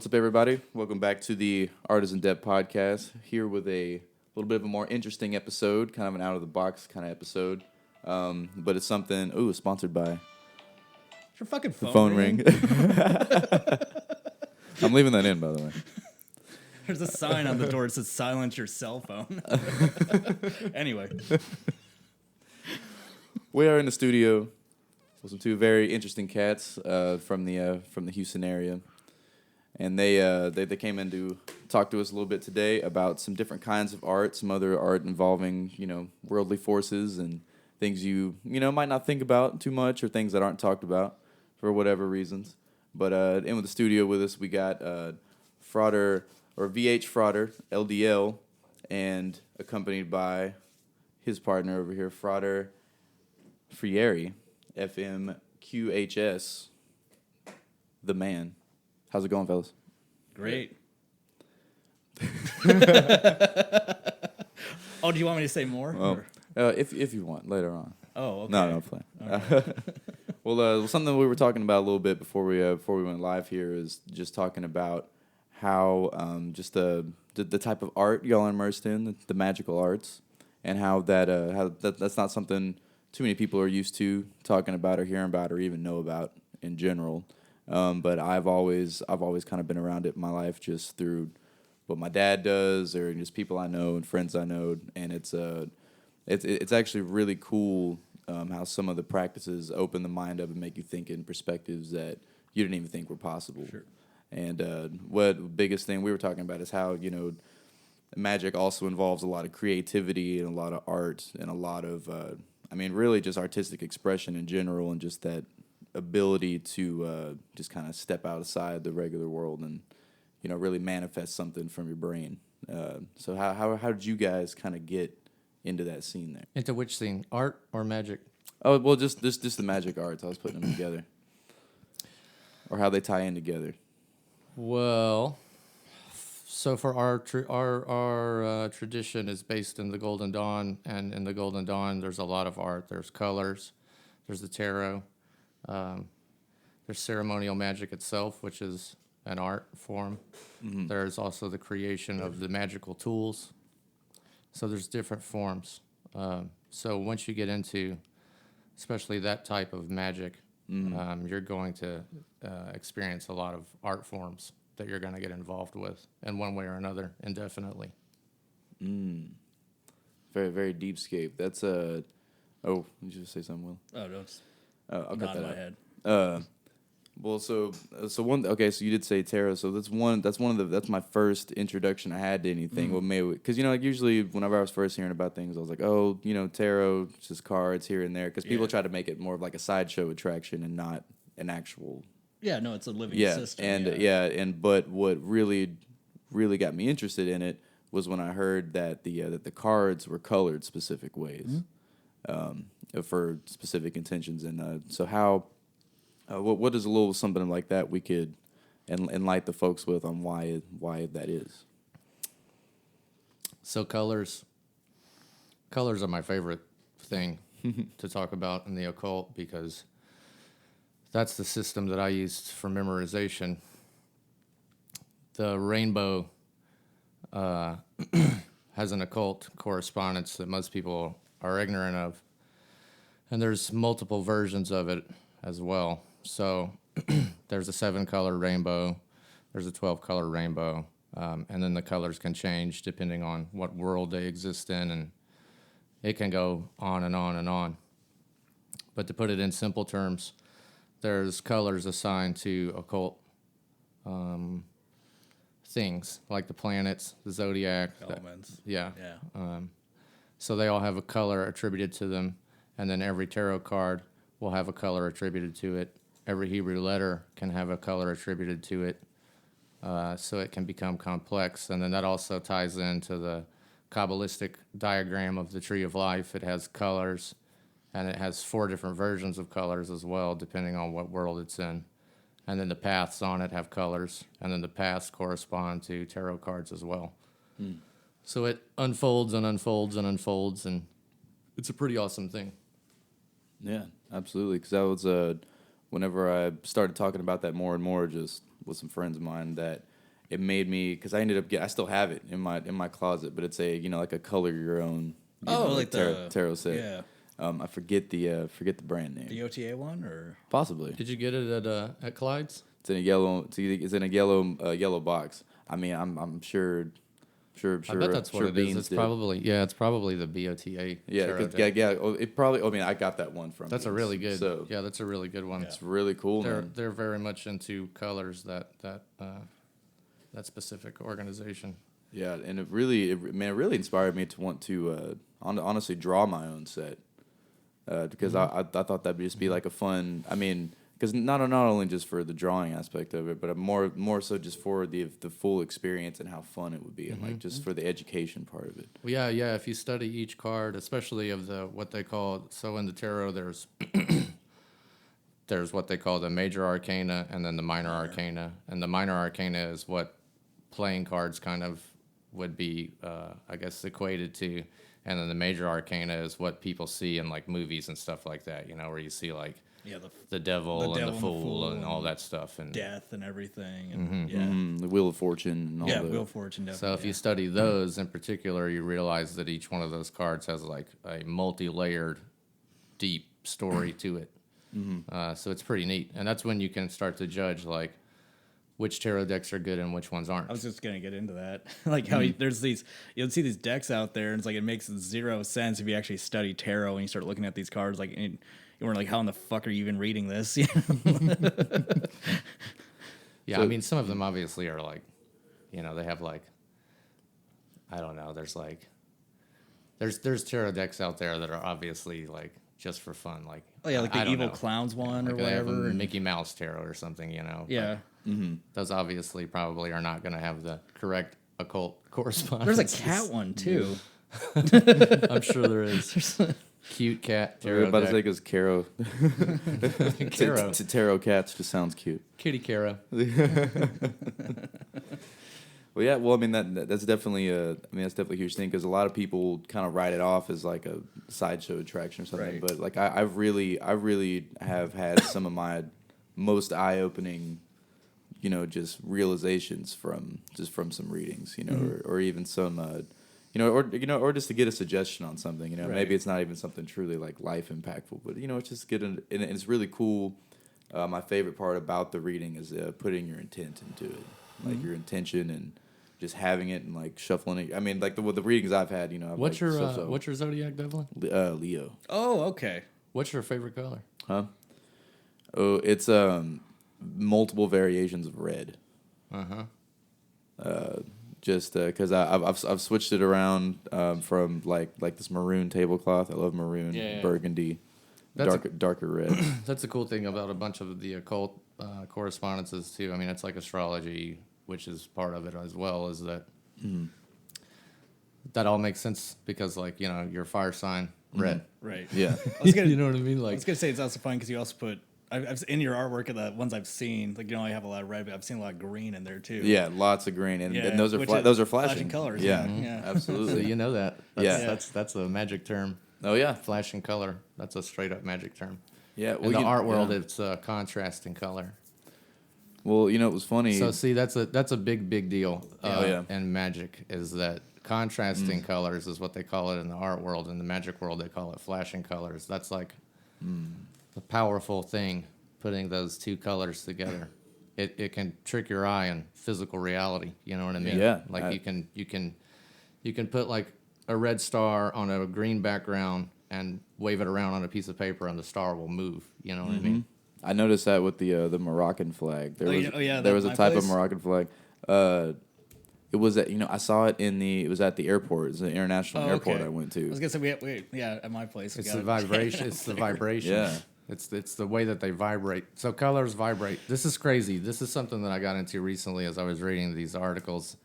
What's up, everybody? Welcome back to the Artisan Depth podcast. Here with a little bit of a more interesting episode, kind of an out-of-the-box kind of episode. But it's something... Ooh, sponsored by... Your fucking phone ring. I'm leaving that in, by the way. There's a sign on the door that says silence your cell phone. Anyway. We are in the studio with some two very interesting cats from the Houston area. And they came in to talk to us a little bit today about some different kinds of art, some other art involving, worldly forces and things you might not think about too much or things that aren't talked about for whatever reasons. But in with the studio with us, we got Frater L.D.L and accompanied by his partner over here, Frater Frater FMQHS, the man. How's it going, fellas? Great. Oh, do you want me to say more? Well, if you want, later on. Oh, okay. No, playing. Right. Well, something we were talking about a little bit before we went live here is just talking about how just the type of art y'all are immersed in, the magical arts, and how that's not something too many people are used to talking about or hearing about or even know about in general. But I've always kind of been around it in my life just through what my dad does or just people I know and friends I know, and it's actually really cool how some of the practices open the mind up and make you think in perspectives that you didn't even think were possible. Sure. And what the biggest thing we were talking about is how magic also involves a lot of creativity and a lot of art and a lot of really just artistic expression in general, and just that ability to just kind of step outside the regular world and really manifest something from your brain. So how did you guys kind of get into that scene there? Into which scene? Art or magic? Oh, well, just the magic arts. I was putting them together, or how they tie in together. Well, so for our tradition is based in the Golden Dawn, and in the Golden Dawn there's a lot of art. There's colors, there's the tarot. There's ceremonial magic itself, which is an art form. Mm-hmm. There's also the creation of the magical tools. So there's different forms. So once you get into, especially that type of magic, you're going to experience a lot of art forms that you're going to get involved with in one way or another indefinitely. Very, very deepscape. That's a... Oh, did you just say something, Will? Oh, no, it's I'll cut that out. Head. Well, so one. Okay, so you did say tarot. So that's my first introduction I had to anything. Well, maybe because usually whenever I was first hearing about things, I was like, oh, tarot, it's just cards here and there. Because people try to make it more of like a sideshow attraction and not an actual. Yeah, no, it's a living system. But what really got me interested in it was when I heard that the cards were colored specific ways. For specific intentions, and so how, what is a little something like that we could enlighten the folks with on why that is. So colors are my favorite thing to talk about in the occult, because that's the system that I used for memorization. The rainbow has an occult correspondence that most people are ignorant of. And there's multiple versions of it as well. So there's a 7-color rainbow, there's a 12-color rainbow, and then the colors can change depending on what world they exist in, and it can go on and on and on. But to put it in simple terms, there's colors assigned to occult things, like the planets, the zodiac. Elements. So they all have a color attributed to them. And then every tarot card will have a color attributed to it. Every Hebrew letter can have a color attributed to it. So it can become complex. And then that also ties into the Kabbalistic diagram of the tree of life. It has colors, and it has 4 different versions of colors as well, depending on what world it's in. And then the paths on it have colors, and then the paths correspond to tarot cards as well. So it unfolds and unfolds and unfolds, and it's a pretty awesome thing. Yeah, absolutely. Because that was whenever I started talking about that more and more, just with some friends of mine that it made me, because I ended up I still have it in my closet, but it's a like a color your own like the tarot set. Yeah. I forget the brand name. The OTA one, or Possibly. Did you get it at Clyde's? It's in a yellow. It's in a yellow box. I mean, I'm sure. I bet that's what it is. It's did. probably the BOTA. Yeah, tarot 'cause- deck. yeah. It probably. I mean, I got that one from. That's a Beans, really good. So Yeah, that's a really good one. it's really cool. Man. They're very much into colors that specific organization. Yeah, and it really inspired me to want to honestly draw my own set, because I thought that'd just be like a fun. I mean, because not only just for the drawing aspect of it, but more so just for the full experience and how fun it would be, and like just for the education part of it. Well, yeah. If you study each card, especially of what they call, so in the tarot, there's there's what they call the major arcana and then the minor arcana, and the minor arcana is what playing cards kind of would be, I guess, equated to, and then the major arcana is what people see in like movies and stuff like that. Where you see like. Yeah, The devil and the fool and all that stuff, and death and everything, and The Wheel of Fortune and all that. Wheel of Fortune. Definitely, so if you study those in particular, you realize that each one of those cards has like a multi-layered, deep story to it. So it's pretty neat, and that's when you can start to judge like which tarot decks are good and which ones aren't. I was just gonna get into that, like how there's these, you'll see these decks out there, and it's like it makes zero sense if you actually study tarot and you start looking at these cards, like. You were like, how in the fuck are you even reading this? Yeah, So- I mean, some of them obviously are like, they have like, I don't know. There's like, there's tarot decks out there that are obviously like just for fun, like like the I don't Evil know. Clowns one Like or they have a whatever. Mickey Mouse tarot or something, Yeah, Those obviously probably are not going to have the correct occult correspondence. there's a cat one too. I'm sure there is. Cute cat I was tarot about to deck. say because Caro. Caro. to tarot cats just sounds cute. Kitty Caro. Well, yeah. Well, I mean that's definitely that's definitely a huge thing, because a lot of people kind of write it off as like a sideshow attraction or something. Right. But like I really have had some of my most eye opening, just realizations from some readings, or even some. Or just to get a suggestion on something, Right. maybe it's not even something truly like life impactful, but it's just and it's really cool. My favorite part about the reading is putting your intent into it, like your intention and just having it and like shuffling it. I mean, like the readings I've had, I've What's like, your what's your zodiac, Devlin? Leo? Oh, okay. What's your favorite color? Huh? Oh, it's multiple variations of red. Just because I've switched it around from like this maroon tablecloth. I love maroon, Yeah. burgundy, That's darker red. That's the cool thing about a bunch of the occult correspondences too. I mean, it's like astrology, which is part of it as well. Is that that all makes sense because, like, your fire sign red. Right. Yeah. I was gonna, You know what I mean? I Like, was gonna say it's also fun because you also put. I've in your artwork of the ones I've seen, like I have a lot of red, but I've seen a lot of green in there too. Yeah, lots of green, and those are which those are flashing flashing colors, Yeah, yeah. so absolutely. you know that. Yeah. That's a magic term. Oh yeah, Flashing color. That's a straight up magic term. yeah. In the art world, yeah. it's contrasting color. Well, it was funny. So see, that's a big deal. Oh, yeah. And magic is that contrasting colors is what they call it in the art world. In the magic world, they call it flashing colors. That's like a powerful thing, putting those two colors together. It can trick your eye in physical reality. You know what I mean? Yeah, Like you can put like a red star on a green background and wave it around on a piece of paper, and the star will move. You know what I mean? I noticed that with the Moroccan flag. There that was a my type place? of Moroccan flag. It was at I saw it it was at the airport. It's an international airport I went I was to. gonna say at my place. It's the vibration. It's the vibration. Yeah. It's the way that they vibrate. So colors vibrate. This is crazy. This is something that I got into recently as I was reading these articles.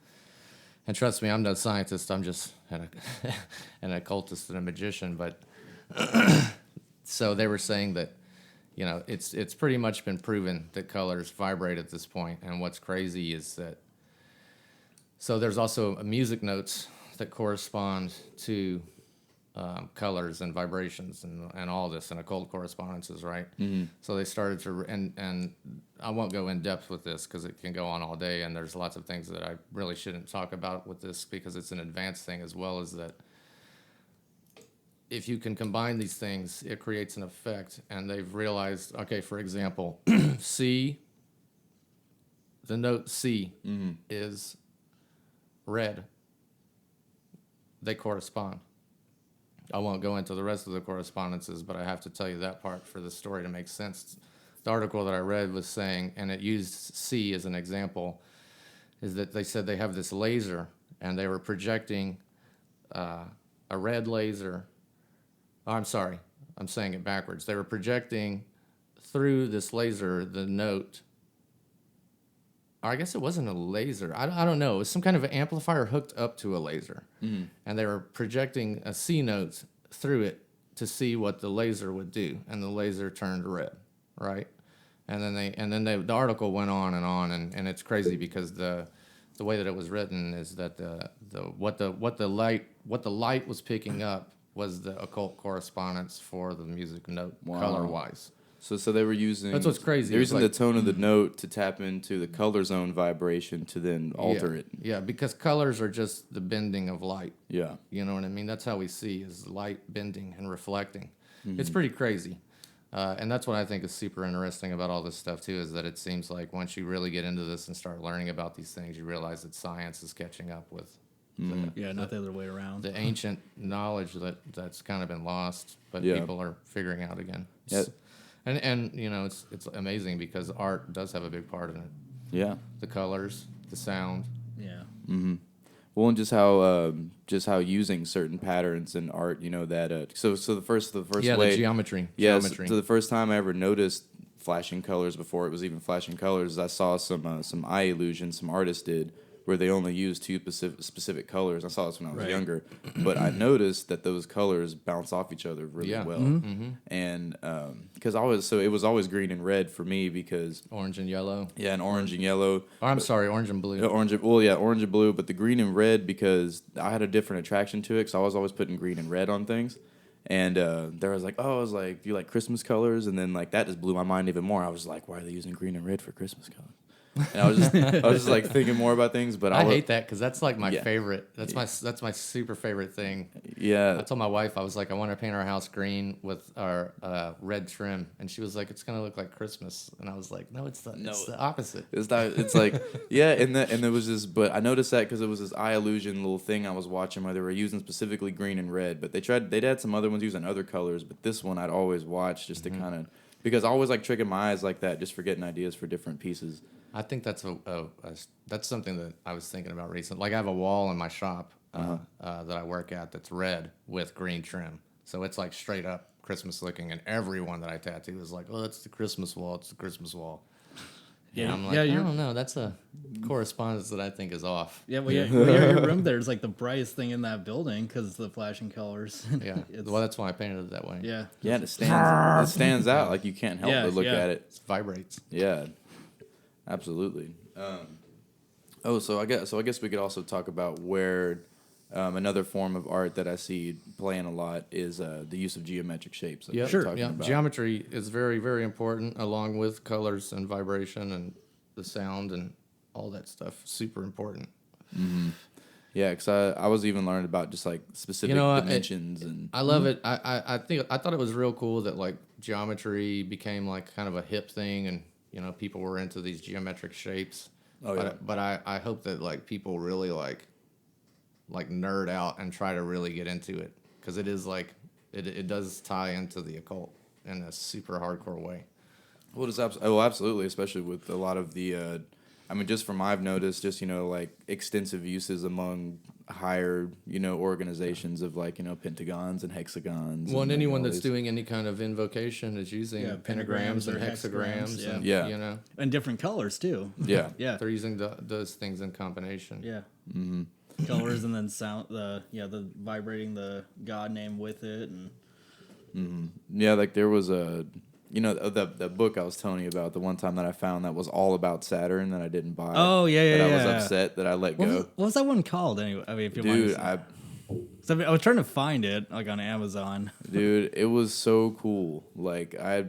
And trust me, I'm no scientist. I'm just an occultist and a magician. But so they were saying that, it's pretty much been proven that colors vibrate at this point. And what's crazy is that, so there's also music notes that correspond to colors and vibrations and all this and occult correspondences, right? So they started to, and I won't go in depth with this because it can go on all day, and there's lots of things that I really shouldn't talk about with this because it's an advanced thing, as well as that if you can combine these things, it creates an effect. And they've realized, okay, for example, C, the note C is red. They correspond. I won't go into the rest of the correspondences, but I have to tell you that part for the story to make sense. The article that I read was saying, and it used C as an example, is that they said they have this laser, and they were projecting a red laser. Oh, I'm sorry, I'm saying it backwards. They were projecting through this laser the note. Or I guess it wasn't a laser. I don't know. It was some kind of an amplifier hooked up to a laser. And they were projecting a C note through it to see what the laser would do. And the laser turned red, right? And then the article went on, and it's crazy because the way that it was written is that what the light was picking up was the occult correspondence for the music note color-wise. So they were using... That's what's crazy. They're using the tone of the note to tap into the color zone vibration to then alter it. Yeah, because colors are just the bending of light. Yeah. You know what I mean? That's how we see, is light bending and reflecting. It's pretty crazy. And that's what I think is super interesting about all this stuff, too, is that it seems like once you really get into this and start learning about these things, you realize that science is catching up with not the other way around. the ancient knowledge that's kind of been lost, but Yeah. people are figuring out again. Yeah. And you know, it's amazing because art does have a big part in it. Yeah. The colors, the sound. Yeah. Well, and just how using certain patterns in art, you know, that so the first Yeah, way, the geometry. yeah. Geometry. So the first time I ever noticed flashing colors before it was even flashing colors, I saw some eye illusion some artists did where they only used two specific colors. I saw this when I was Right. younger, but I noticed that those colors bounce off each other really Yeah. well, and because it was always green and red for me because Orange and yellow. yeah, and orange and yellow. Oh, I'm sorry, orange and blue. Orange and blue, but the green and red because I had a different attraction to it because I was always putting green and red on things. And there was like, oh, I was like, do you like Christmas colors? And then like that just blew my mind even more. I was like, why are they using green and red for Christmas colors? And I was just like thinking more about things. But I hate that because that's like my Yeah. favorite. That's my super favorite thing. Yeah, I told my wife, I was like, I want to paint our house green with our red trim, and she was like, it's gonna look like Christmas, and I was like, no, it's the opposite. it's not. It's like yeah, and there was this. But I noticed that because it was this eye illusion little thing I was watching where they were using specifically green and red. But they'd had some other ones using other colors. But this one I'd always watch just to kind of because I always like tricking my eyes like that just for getting ideas for different pieces. I think that's that's something that I was thinking about recently. Like I have a wall in my shop that I work at that's red with green trim, so it's like straight up Christmas looking. And everyone that I tattoo is like, "Oh, it's the Christmas wall. It's the Christmas wall." Yeah, And I'm like, yeah, I you're- don't know. That's a correspondence that I think is off. Yeah, well, your room there is like the brightest thing in that building because the flashing colors. Yeah. It's- Well, that's why I painted it that way. yeah. Yeah, and it stands out like you can't help Yeah, but look yeah. at it. It vibrates. Yeah, absolutely. So I guess we could also talk about where another form of art that I see playing a lot is the use of geometric shapes. Like Yeah, we were Sure, talking Yeah, about. geometry is very, very important, along with colors and vibration and the sound and all that stuff. Super important. Yeah, because I was even learning about just like specific dimensions and I love it. I thought it was real cool that like geometry became like kind of a hip thing, and you know people were into these geometric shapes. Oh, yeah. But I hope that like people really like nerd out and try to really get into it, because it is like it does tie into the occult in a super hardcore way. well, absolutely, especially with a lot of the. I mean, just from I've noticed, just like extensive uses among higher organizations of like pentagons and hexagons. Well, and like, anyone all that's these- doing any kind of invocation is using Yeah, pentagrams and or hexagrams, hexagrams, and yeah. you know And different colors too. Yeah. Yeah. they're using those things in combination. Yeah. Colors and then sound the vibrating the God name with it and Yeah, like there was a, the book I was telling you about the one time that I found that was all about Saturn that I didn't buy. Oh, yeah, That I was yeah. upset that I let what go. was that one called anyway? I mean, if you Dude, mind So I was trying to find it like on Amazon. Dude, it was so cool. Like I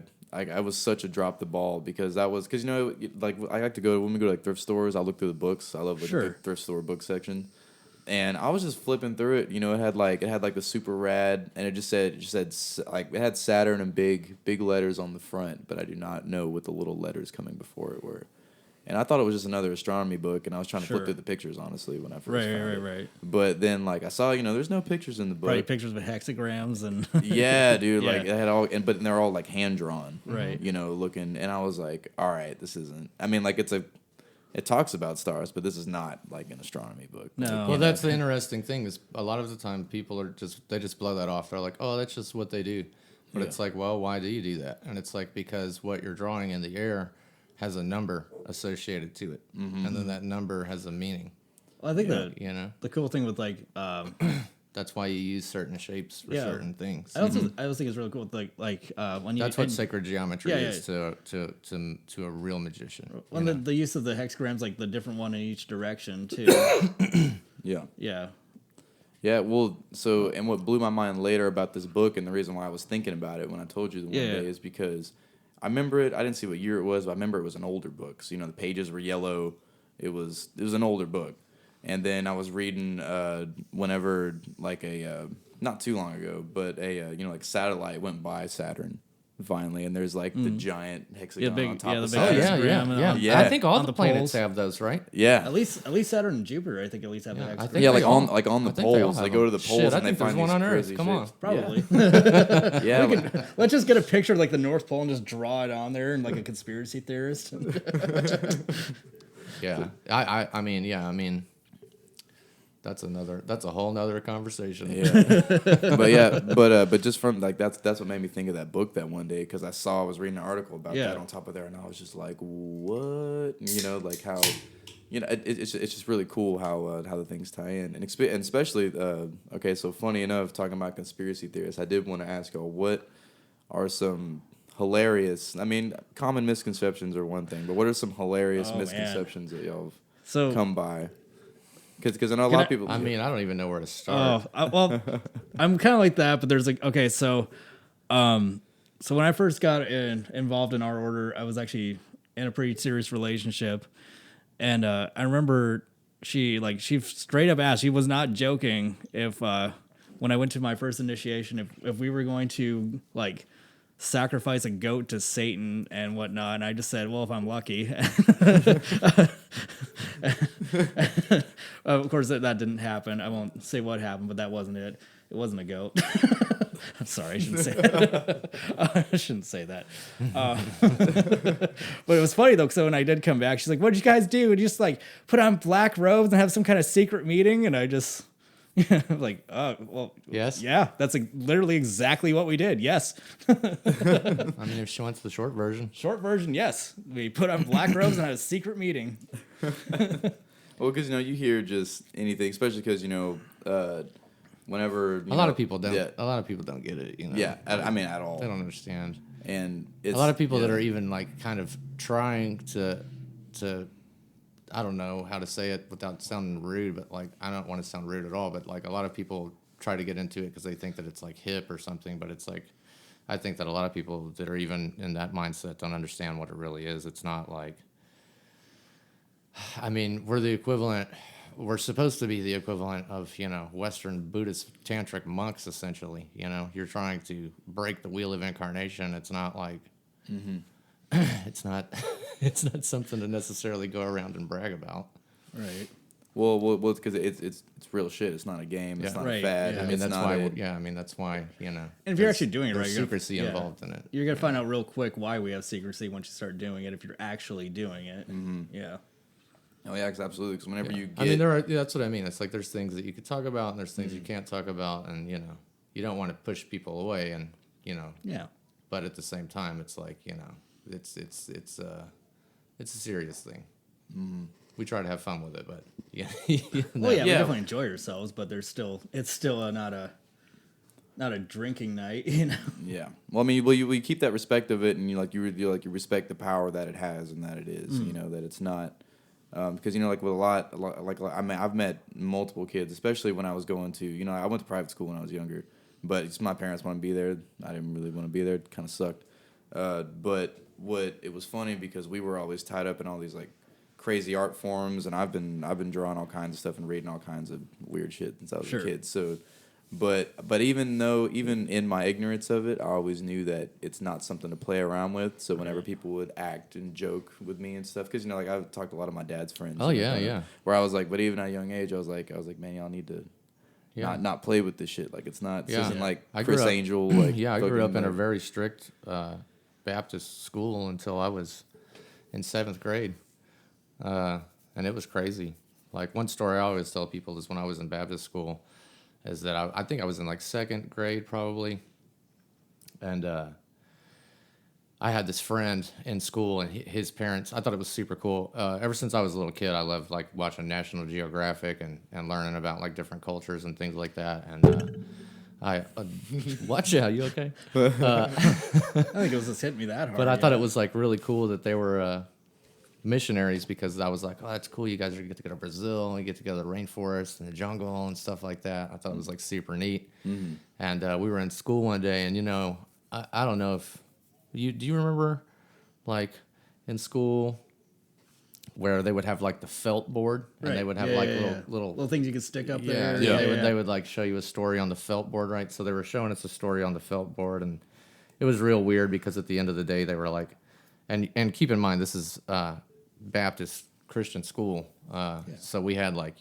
was such a drop the ball because because like I like to go when we go to like thrift stores. I look through the books. I love looking at the thrift store book section, and I was just flipping through it. You know, it had like the super rad, and it just said like it had Saturn in big letters on the front, but I do not know what the little letters coming before it were. And I thought it was just another astronomy book, and I was trying to flip through the pictures, honestly, when I first found it. Right. But then, like, I saw, there's no pictures in the book. Probably pictures with hexagrams and... Yeah, dude, like, it had all... but they're all, like, hand-drawn. Right. Looking... And I was like, all right, this isn't... I mean, like, it talks about stars, but this is not, like, an astronomy book. No. Well, that's the interesting thing is a lot of the time people are they just blow that off. They're like, oh, that's just what they do. But it's like, well, why do you do that? And it's like, because what you're drawing in the air has a number associated to it, and then that number has a meaning. Well, I think the cool thing with like that's why you use certain shapes for certain things. I also think it's really cool with like when you that's what sacred geometry is to a real magician. Well, the use of the hexagrams, like the different one in each direction too. Yeah. Well, and what blew my mind later about this book, and the reason why I was thinking about it when I told you the one day is because I remember it. I didn't see what year it was, but I remember it was an older book. So, the pages were yellow. It was an older book. And then I was reading whenever, like, not too long ago, but like satellite went by Saturn finally, and there's like the giant hexagon on top of Saturn. Yeah. I think all the planets have those, right? Yeah. At least Saturn and Jupiter, I think at least have a hexagon. Yeah, on the poles. They go to the poles and they find one on Earth. crazy Come on, probably. Yeah. Let's just get a picture of like the North Pole and just draw it on there and like a conspiracy theorist. Yeah. I mean. That's a whole nother conversation. Yeah, but just from like that's what made me think of that book that one day because I was reading an article about that on top of there and I was just like, what? Like how, it's just really cool how the things tie in and especially okay, so funny enough, talking about conspiracy theorists, I did want to ask y'all what are some hilarious. I mean, common misconceptions are one thing, but what are some hilarious misconceptions that y'all have come by? Because I know a lot of people... I mean, I don't even know where to start. Well, I'm kind of like that, but there's like... Okay, so when I first got involved in our order, I was actually in a pretty serious relationship. And I remember she straight up asked, she was not joking, if when I went to my first initiation, if we were going to, like... sacrifice a goat to Satan and whatnot, and I just said, well, if I'm lucky. Of course, that didn't happen. I won't say what happened, but that wasn't it. It wasn't a goat. I'm sorry, I shouldn't say that. I shouldn't say that. But it was funny, though, because when I did come back, she's like, what did you guys do? And you just, like, put on black robes and have some kind of secret meeting? And I just... like, well, yes, yeah, that's literally exactly what we did. Yes. I mean, if she wants the short version, yes, we put on black robes and had a secret meeting. Well, because you hear just anything, especially because whenever a lot of people don't get it. Yeah, I mean, at all. They don't understand, and a lot of people that are even like kind of trying to. I don't know how to say it without sounding rude, but like I don't want to sound rude at all. But like a lot of people try to get into it because they think that it's like hip or something. But it's like I think that a lot of people that are even in that mindset don't understand what it really is. It's not like. I mean, we're the equivalent. We're supposed to be the equivalent of Western Buddhist tantric monks. Essentially, you're trying to break the wheel of incarnation. It's not like. Mm-hmm. It's not something to necessarily go around and brag about. Right. Well, because it's real shit. It's not a game. It's not a fad. Yeah. I mean, that's why. And if you're actually doing it right, there's secrecy involved in it. You're gonna find out real quick why we have secrecy once you start doing it. If you're actually doing it, yeah. Oh yeah, absolutely. Because whenever you get, I mean, that's what I mean. It's like there's things that you could talk about, and there's things you can't talk about, and you don't want to push people away, and Yeah. But at the same time, it's like It's a serious thing. Mm-hmm. We try to have fun with it, but we definitely enjoy ourselves. But it's still not a drinking night, Yeah. Well, I mean, we keep that respect of it, and you respect the power that it has and that it is. That it's not Because like with a lot like I mean, I've met multiple kids, especially when I was going to I went to private school when I was younger, but it's my parents want to be there. I didn't really want to be there. It kind of sucked. But it was funny because we were always tied up in all these like crazy art forms, and I've been drawing all kinds of stuff and reading all kinds of weird shit since I was a kid. So, but even in my ignorance of it, I always knew that it's not something to play around with. So whenever people would act and joke with me and stuff, because like I've talked to a lot of my dad's friends. Oh yeah. Where I was like, but even at a young age, I was like, man, y'all need to. Not play with this shit. Like it's not. This isn't like Chris Angel. Like I grew up in a very strict Baptist school until I was in 7th grade, and it was crazy. Like one story I always tell people is when I was in Baptist school, is that I think I was in like 2nd grade probably, and I had this friend in school, and his parents, I thought it was super cool. Ever since I was a little kid, I loved like watching National Geographic and learning about like different cultures and things like that. And watch out, you okay? I think it was just hitting me that hard. But I thought it was like really cool that they were missionaries, because I was like, oh, that's cool. You guys are get to go to Brazil and get to go to the rainforest and the jungle and stuff like that. I thought it was like super neat. Mm-hmm. And we were in school one day, and I don't know if do you remember like in school where they would have like the felt board, and they would have little things you could stick up there. They would like show you a story on the felt board, right? So they were showing us a story on the felt board, and it was real weird because at the end of the day they were like, and keep in mind this is Baptist Christian school, so we had like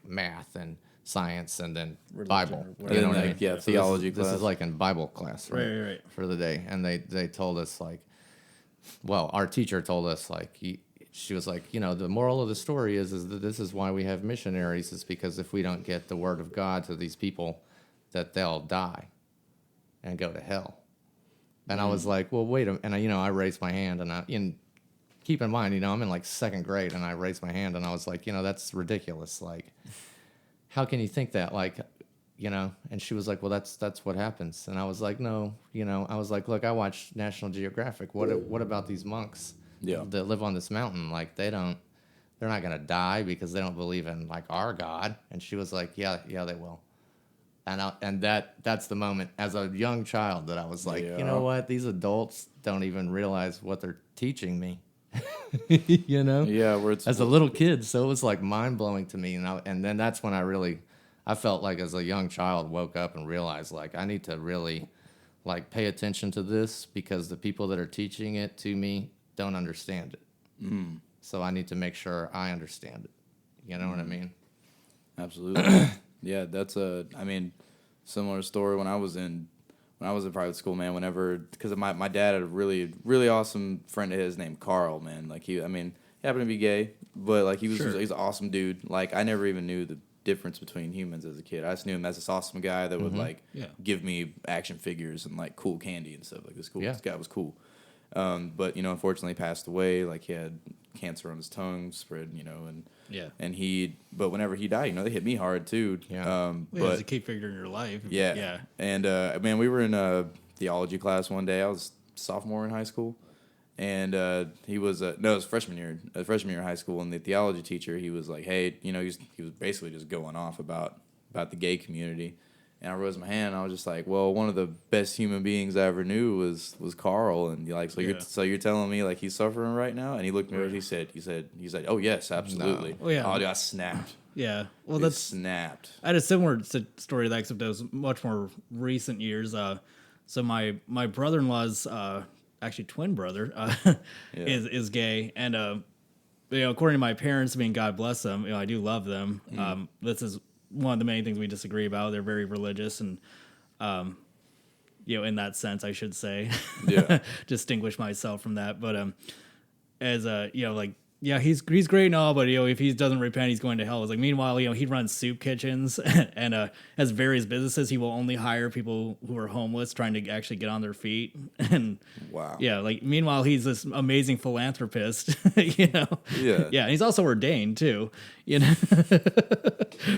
math and science and then religion, Bible, you know what I mean? Yeah, so theology class. This is like in Bible class, right, for the day, and they told us like, well, our teacher told us like she was like, the moral of the story is that this is why we have missionaries, is because if we don't get the word of God to these people, that they'll die and go to hell. And I was like, well, wait a minute. And I raised my hand, and keep in mind, I'm in like 2nd grade, and I raised my hand, and I was like, that's ridiculous. Like, how can you think that? Like, and she was like, well, that's what happens. And I was like, no, I was like, look, I watch National Geographic. What about these monks that live on this mountain? Like, they're not going to die because they don't believe in like our God. And she was like, yeah, they will. And that's the moment as a young child that I was like, you know what? These adults don't even realize what they're teaching me. Yeah, as a little kid, so it was like mind blowing to me, and then that's when I felt like as a young child woke up and realized like I need to really like pay attention to this, because the people that are teaching it to me don't understand it. So I need to make sure I understand it. You know what I mean? Absolutely. Yeah, that's similar story when I was in private school, man. Because my dad had a really, really awesome friend of his named Carl, man. Like he happened to be gay, but like he's an awesome dude. Like I never even knew the difference between humans as a kid. I just knew him as this awesome guy that would like give me action figures and like cool candy and stuff. Like this guy was cool. But unfortunately passed away. Like he had cancer on his tongue spread, but whenever he died, they hit me hard too. But it's a key figure in your life. And man, we were in a theology class one day. I was sophomore in high school, and he was it was freshman year of high school, and the theology teacher, he was like, hey, he was basically just going off about the gay community. And I raised my hand, and I was just like, well, one of the best human beings I ever knew was Carl. And you're telling me like he's suffering right now? And he looked at me and he said, oh yes, absolutely. No. Oh yeah. Oh, dude, I snapped. Yeah. Well, snapped. I had a similar story to that, except it was much more recent years. So my brother-in-law's actually twin brother is gay, and according to my parents, God bless them, I do love them. This is one of the many things we disagree about. They're very religious, and in that sense, I should say, distinguish myself from that. But as he's great and all, but if he doesn't repent, he's going to hell. It's like, meanwhile, he runs soup kitchens and has various businesses. He will only hire people who are homeless, trying to actually get on their feet. And wow, meanwhile, he's this amazing philanthropist. And he's also ordained too.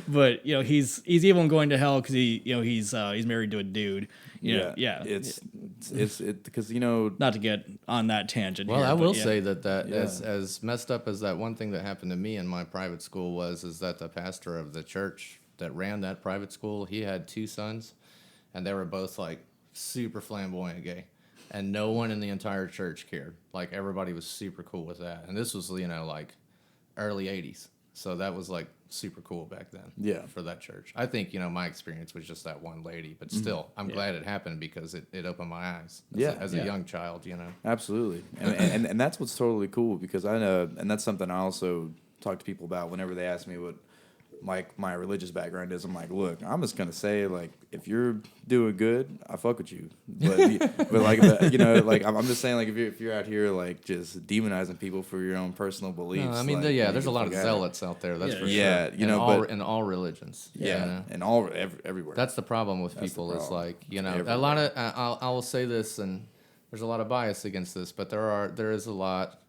but he's evil and going to hell because he's married to a dude. Yeah. It's because Not to get on that tangent. Well, here, I but will yeah. say that Yeah. as messed up as that one thing that happened to me in my private school is that the pastor of the church that ran that private school, he had 2 sons, and they were both like super flamboyant gay, and no one in the entire church cared. Like everybody was super cool with that, and this was like early '80s, so that was like super cool back then. Yeah. For that church, I think my experience was just that one lady, but still, I'm glad it happened because it opened my eyes. As a young child, Absolutely, and that's what's totally cool because I know, and that's something I also talk to people about whenever they ask me what my religious background is. I'm like, look, I'm just gonna say like if you're doing good, I fuck with you, but I'm just saying like if you're out here like just demonizing people for your own personal beliefs. No, I mean, there's a lot of zealots out there. That's for Yeah, sure. but in all religions. and everywhere. That's the problem with That's the people. Is problem. like a lot of. I will say this, and there's a lot of bias against this, but there is a lot.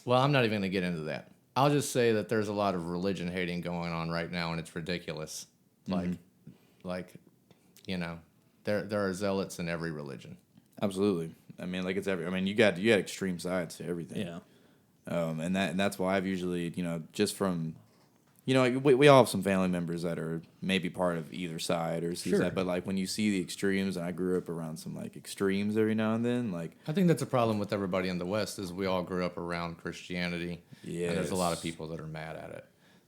Well, I'm not even going to get into that. I'll just say that there's a lot of religion hating going on right now, and it's ridiculous. There are zealots in every religion. Absolutely. I mean, like you got extreme sides to everything. Yeah. And that's why I've usually, just from, we all have some family members that are maybe part of either side or sees that, but like when you see the extremes, and I grew up around some like extremes every now and then, like I think that's a problem with everybody in the West is we all grew up around Christianity, and there's a lot of Yes. people that are mad at it.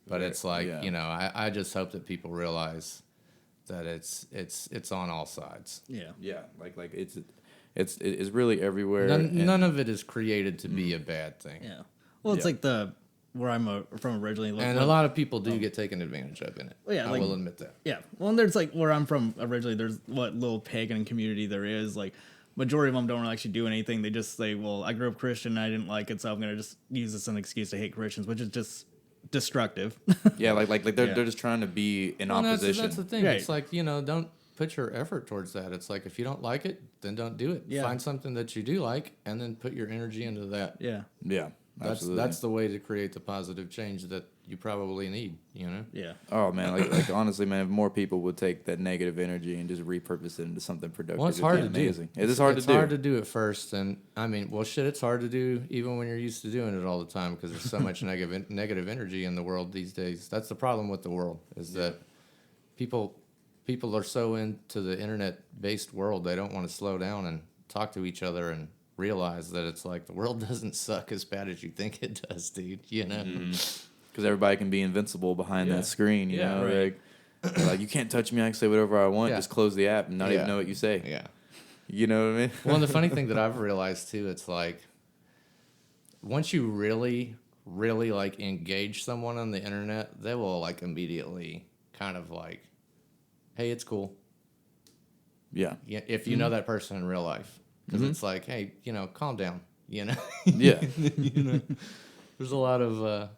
But Right, it's like yeah. I just hope that people realize that it's on all sides. Yeah. like it's really everywhere. None of it is created to be a bad thing. Yeah. Well, it's Yeah. like where I'm from originally. And a lot of people do get taken advantage of in it. Well, yeah, I like- will admit that. Yeah. Well, and there's like where I'm from originally. There's what little pagan community there is. Like majority of them don't actually do anything. They just say, "Well, I grew up Christian. And I didn't like it, so I'm gonna just use this as an excuse to hate Christians," which is just destructive. Yeah, like they're Yeah. they're just trying to be in Well, opposition. that's the thing. Right. It's like, don't put your effort towards that. It's like if you don't like it, then don't do it. Yeah. Find something that you do like and then put your energy into that. Yeah. Yeah, absolutely. That's the way to create the positive change that you probably need, Yeah. Oh man, like honestly, man, if more people would take that negative energy and just repurpose it into something productive, Well, it's it'd hard be to do. amazing. It is hard It's to do. hard to do at first, and I mean, well, shit, it's hard to do even when you're used to doing it all the time because there's so much negative energy in the world these days. That's the problem with the world is that people are so into the internet-based world they don't want to slow down and talk to each other and realize that it's like the world doesn't suck as bad as you think it does, dude. Because everybody can be invincible behind Yeah. that screen, you Yeah, know? right. Like you can't touch me. I can say whatever I want. Yeah. Just close the app and not Yeah. even know what you say. Yeah. You know what I mean? Well, and the funny thing that I've realized too, it's like once you really, really like engage someone on the internet, they will like immediately kind of like, hey, it's cool. Yeah. Yeah, if you know that person in real life, because it's like, hey, calm down. Yeah. There's a lot of I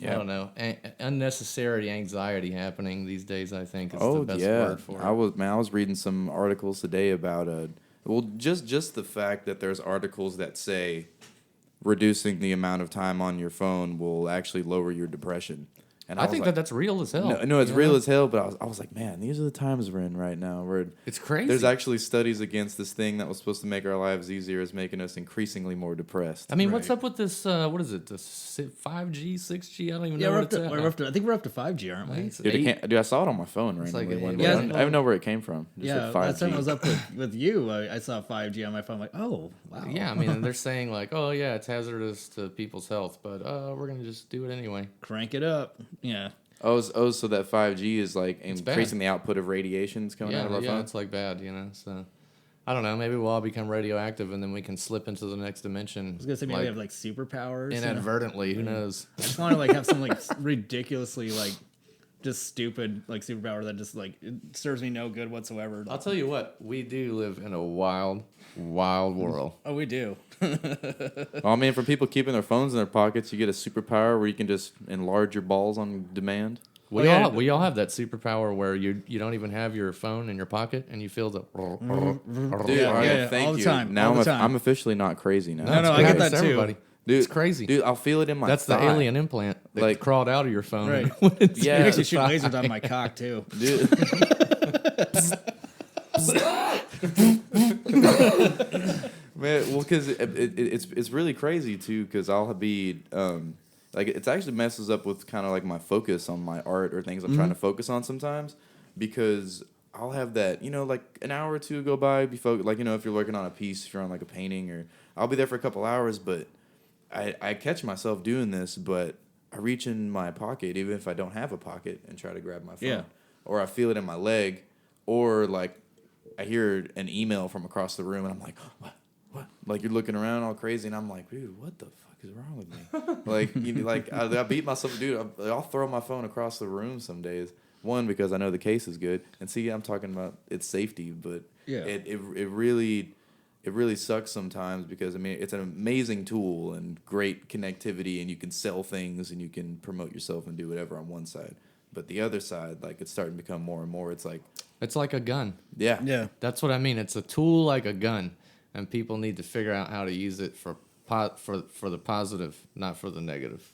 Yeah. don't know, unnecessary anxiety happening these days. I think is the Oh best yeah. word for it. I was reading some articles today about just the fact that there's articles that say reducing the amount of time on your phone will actually lower your depression. And I was think like, that's real as hell. No, it's you real know? as hell. But I was like, man, these are the times we're in right now. It's crazy. There's actually studies against this thing that was supposed to make our lives easier, is making us increasingly more depressed. I mean, what's up with this? What is it? This 5G, 6G? I don't even Yeah, know we're what up it's to, at. we're up to. I think we're up to 5G, aren't we? It's Dude, 8. I saw it on my phone It's randomly like one it- day. yeah, I don't even know where it came from. Just Yeah, said last time I 5G. was up with you, I saw 5G on my phone. I'm like, oh, wow. Yeah, I mean, they're saying like, oh yeah, it's hazardous to people's health, but we're gonna just do it anyway. Crank it up. Yeah. So that 5G is like bad. increasing the output of radiations coming out of our Yeah, phones? it's like bad, So I don't know. Maybe we'll all become radioactive, and then we can slip into the next dimension. I was gonna say maybe we have like superpowers. inadvertently. Who knows? I just want to like have some like ridiculously like just stupid like superpower that just like it serves me no good whatsoever. I'll tell you what. We do live in a wild, wild world. Oh, we do. Well, I mean, for people keeping their phones in their pockets, you get a superpower where you can just enlarge your balls on demand. We yeah. all have that superpower where you don't even have your phone in your pocket and you feel the. Dude, Yeah, all right, yeah, thank all the you. time, Now all the time. I'm officially not crazy now. No, That's I get great. that It's too. everybody. Dude, It's crazy. Dude, I'll feel it in my That's thigh. the alien implant that Like- crawled out of your phone. Right. when it's Yeah. You in actually your shoot thigh. lasers on my cock too. Dude. Man, well, because it's really crazy too. Because I'll be like it actually messes up with kind of like my focus on my art or things I'm trying to focus on sometimes. Because I'll have that, like an hour or two go by, be focused. Like if you're working on a piece, if you're on like a painting, or I'll be there for a couple hours, but I catch myself doing this, but I reach in my pocket even if I don't have a pocket and try to grab my phone, Yeah. or I feel it in my leg, or like I hear an email from across the room and I'm like, what? Like you're looking around all crazy and I'm like, dude, what the fuck is wrong with me? Like I beat myself, dude. I'll throw my phone across the room some days. One, because I know the case is good, and see, I'm talking about its safety, but Yeah. it really sucks sometimes because it's an amazing tool and great connectivity, and you can sell things and you can promote yourself and do whatever on one side, but the other side, like it's starting to become more and more. It's like a gun. yeah, Yeah. That's what I mean. It's a tool like a gun, and people need to figure out how to use it for the positive, not for the negative.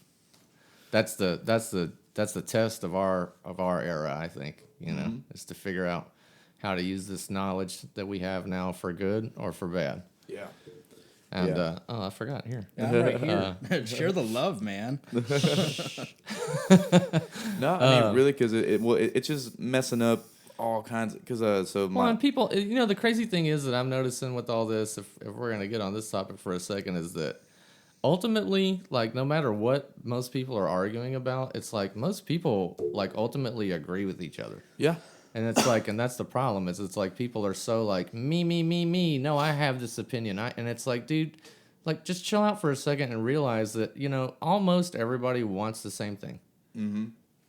That's the test of our era, I think, is to figure out how to use this knowledge that we have now for good or for bad. yeah. And Yeah. I forgot here. I'm right here. Share the love, man. No, I mean really, because it's just messing up all kinds. Because And people, the crazy thing is that I'm noticing with all this, if we're gonna get on this topic for a second, is that ultimately, like, no matter what most people are arguing about, it's like most people like ultimately agree with each other. yeah. And it's like, and that's the problem, is it's like people are so like me. No, I have this opinion. And it's like, dude, like just chill out for a second and realize that, almost everybody wants the same thing. Mm-hmm.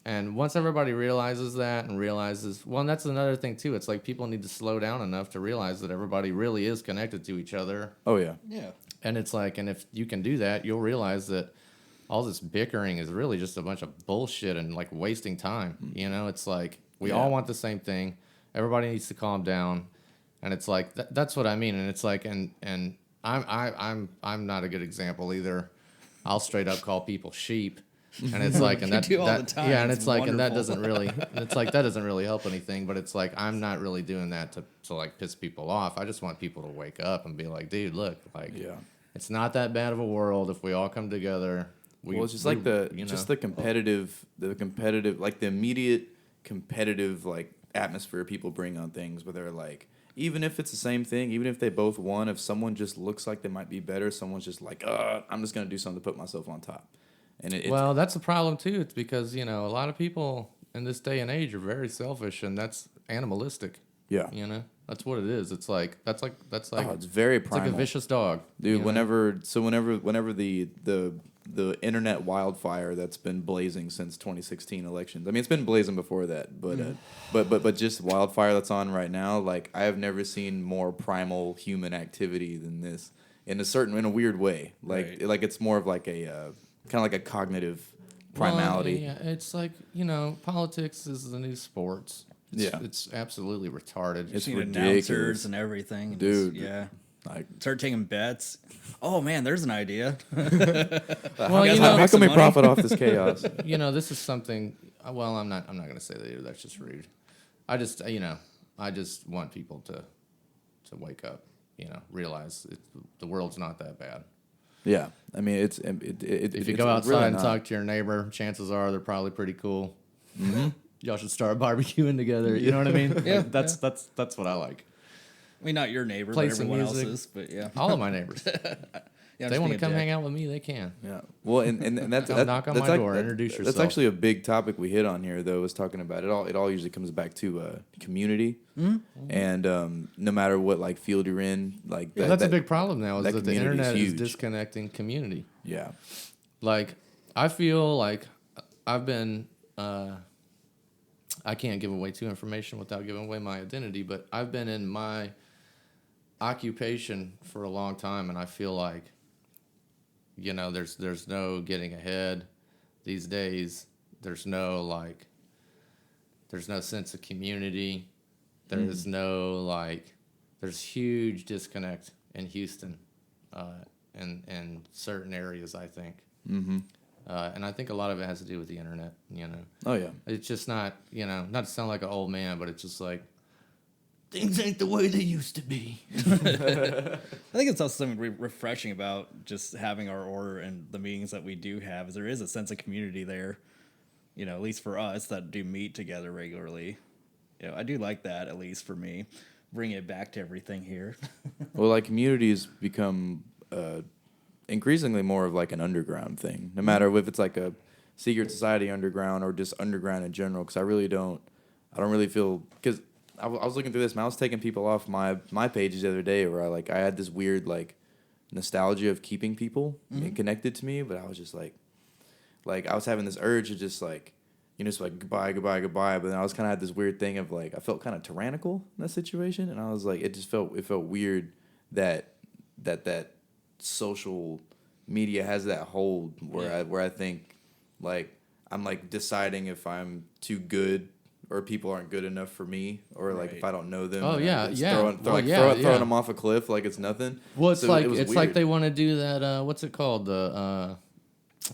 And once everybody realizes that and realizes, well, and that's another thing too. It's like people need to slow down enough to realize that everybody really is connected to each other. Oh yeah. Yeah. And it's like, and if you can do that, you'll realize that all this bickering is really just a bunch of bullshit and like wasting time. It's like we all want the same thing. Everybody needs to calm down, and it's like that's what I mean. And it's like, and I'm not a good example either. I'll straight up call people sheep, and it's like, and that do all the time. yeah, and It's it's like, and that wonderful. doesn't really, it's like that doesn't really help anything. But it's like I'm not really doing that to like piss people off. I just want people to wake up and be like, dude, look, like, Yeah. it's not that bad of a world if we all come together. It's just like the competitive, like the immediate competitive like atmosphere people bring on things, where they're like, even if it's the same thing, even if they both won, if someone just looks like they might be better, someone's just like, I'm just gonna do something to put myself on top. And well, that's the problem too. It's because a lot of people in this day and age are very selfish, and that's animalistic. yeah, That's what it is. It's like that's like it's very it's primal. like a vicious dog, Dude, whenever the internet wildfire that's been blazing since 2016 elections. I mean, it's been blazing before that, but just wildfire that's on right now. Like, I have never seen more primal human activity than this in a weird way. Like, Right. like it's more of like a kind of like a cognitive primality. Well, yeah, it's like politics is the new sports. It's absolutely retarded. It's Seen ridiculous. announcers and everything. and Dude. just- yeah. Like, Start taking bets. Oh man, there's an idea. well, how can we money? profit off this chaos? This is something. Well, I'm not going to say that either. That's just rude. I just want people to wake up. Realize the world's not that bad. Yeah, I mean, If you go outside really and not. talk to your neighbor, chances are they're probably pretty cool. Mm-hmm. Y'all should start barbecuing together. You know what I mean? Yeah, That's what I like. I mean, not your neighbor, Play but some everyone music. else's. But yeah, All of my neighbors. Yeah, If they want to come hang out with me, they can. Yeah. Well, and that's Come knock on my door, introduce That's yourself. actually a big topic we hit on here, though. Was talking about it all. It all usually comes back to community, and no matter what like field you're in, like That's a big problem now. Is that that the community is internet is huge. disconnecting community. Yeah. Like, I feel like I've been. I can't give away too information without giving away my identity, but I've been in my occupation for a long time, and I feel like, there's no getting ahead these days. There's no sense of community. There's no there's huge disconnect in Houston, in certain areas, I think. Mm-hmm. And I think a lot of it has to do with the internet, you know. Oh, yeah. It's just not, you know, not to sound like an old man, but it's just like, things ain't the way they used to be. I think it's also something refreshing about just having our order and the meetings that we do have, is there is a sense of community there, you know, at least for us that do meet together regularly. You know, I do like that, at least for me. Bring it back to everything here. Well, like, communities become increasingly more of like an underground thing, no matter if it's like a secret society underground or just underground in general. Because I don't really feel, because I was looking through this and I was taking people off my pages the other day where I had this weird like nostalgia of keeping people and connected to me, but I was just like I was having this urge to just like, you know, just like goodbye, but then I was kind of had this weird thing of like I felt kind of tyrannical in that situation, and I was like it felt weird that social media has that hold where I think like I'm like deciding if I'm too good or people aren't good enough for me, or like if I don't know them. Throwing them off a cliff like it's nothing. Well, it's like they want to do that. What's it called?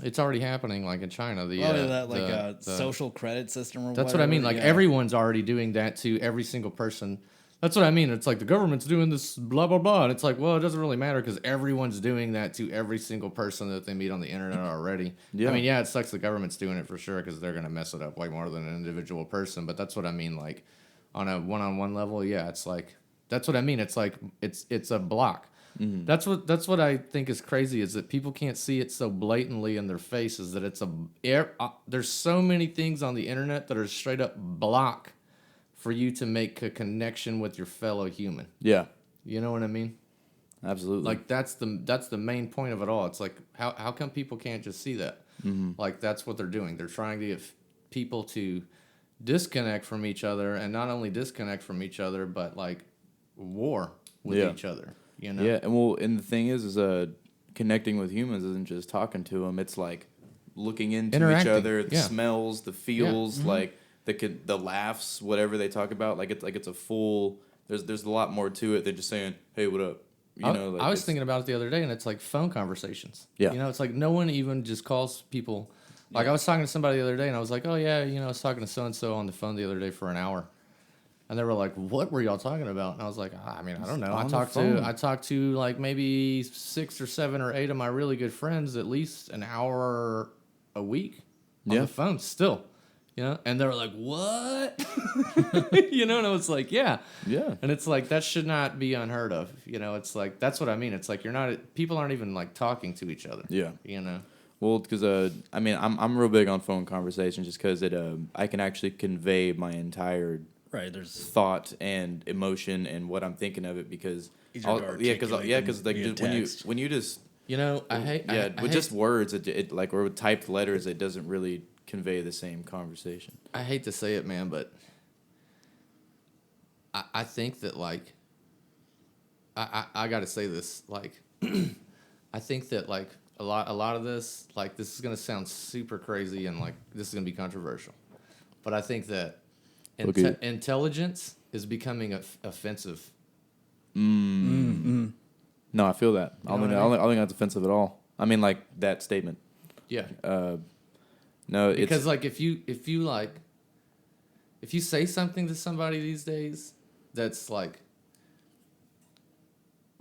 It's already happening, like in China. The social credit system. That's what I mean. Like everyone's already doing that to every single person. That's what I mean. It's like the government's doing this, blah blah blah, and it's like, well, it doesn't really matter because everyone's doing that to every single person that they meet on the internet already. Yeah. I mean, yeah, it sucks the government's doing it for sure because they're gonna mess it up way more than an individual person. But that's what I mean. Like on a one-on-one level, yeah, it's like that's what I mean. It's like it's a block. Mm-hmm. That's what I think is crazy is that people can't see it so blatantly in their faces that it's there's so many things on the internet that are straight up block for you to make a connection with your fellow human. Yeah. You know what I mean? Absolutely. Like that's the main point of it all. It's like how come people can't just see that? Mm-hmm. Like that's what they're doing. They're trying to get people to disconnect from each other, and not only disconnect from each other, but like war with each other. You know? Yeah, and the thing is connecting with humans isn't just talking to them. It's like looking into each other, the smells, the feels, like the laughs, whatever they talk about. Like it's a full. There's a lot more to it than just saying, "Hey, what up?" You know. Like I was thinking about it the other day, and it's like phone conversations. Yeah. You know, it's like no one even just calls people. Like I was talking to somebody the other day, and I was like, "Oh yeah, you know, I was talking to so and so on the phone the other day for an hour." And they were like, "What were y'all talking about?" And I was like, I mean, I don't know. I talked to like maybe 6 or 7 or 8 of my really good friends at least an hour a week on the phone still, you know. And they were like, "What?" You know, and I was like, "Yeah." And it's like that should not be unheard of, you know. It's like that's what I mean. It's like people aren't even like talking to each other. Yeah, you know. Well, because I mean, I'm real big on phone conversations just because I can actually convey my entire there's thought and emotion and what I'm thinking of it because because like when you just you know with just words it like or with typed letters it doesn't really convey the same conversation. I hate to say it, man, but I think that like I got to say this like I think that like a lot of this like this is gonna sound super crazy and like this is gonna be controversial, but I think that intelligence is becoming offensive. No, I feel that. I don't think that's offensive at all. I mean, like that statement. Yeah. No, because like if you say something to somebody these days that's like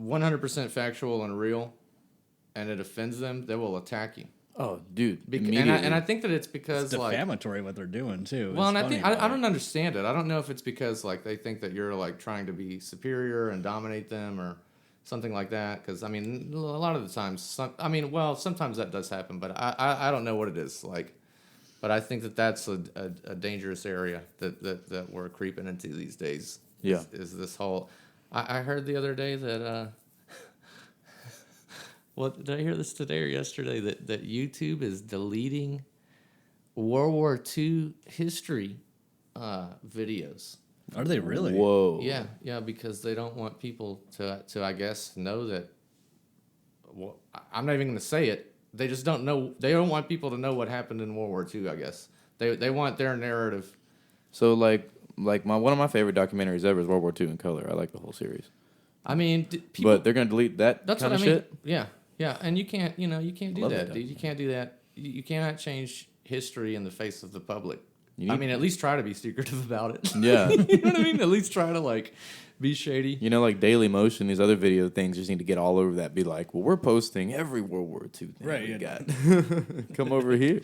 100% factual and real, and it offends them, they will attack you. Oh, dude! And I think that it's because it's defamatory what they're doing too. Well, and I think I don't understand it. I don't know if it's because like they think that you're like trying to be superior and dominate them or something like that. Because I mean, a lot of the times, sometimes that does happen, but I don't know what it is like. But I think that that's a dangerous area that we're creeping into these days. Yeah, is this whole? I heard the other day that. Well, did I hear this today or yesterday that YouTube is deleting World War II history videos? Are they really? Whoa. Yeah, because they don't want people to I guess know that. Well, I'm not even going to say it. They just don't know. They don't want people to know what happened in World War II. I guess they want their narrative. So like one of my favorite documentaries ever is World War II in color. I like the whole series. I mean, but they're going to delete that. That's kind what of I mean. Shit? Yeah. Yeah, and you can't do Love that, that. dude. You can't do that. You cannot change history in the face of the public. You I need- mean, at least try to be secretive about it. Yeah. You know what I mean? At least try to, like, be shady. You know, like Daily Motion, these other video things just need to get all over that. Be like, well, we're posting every World War II thing Right, we yeah. got. Come over here.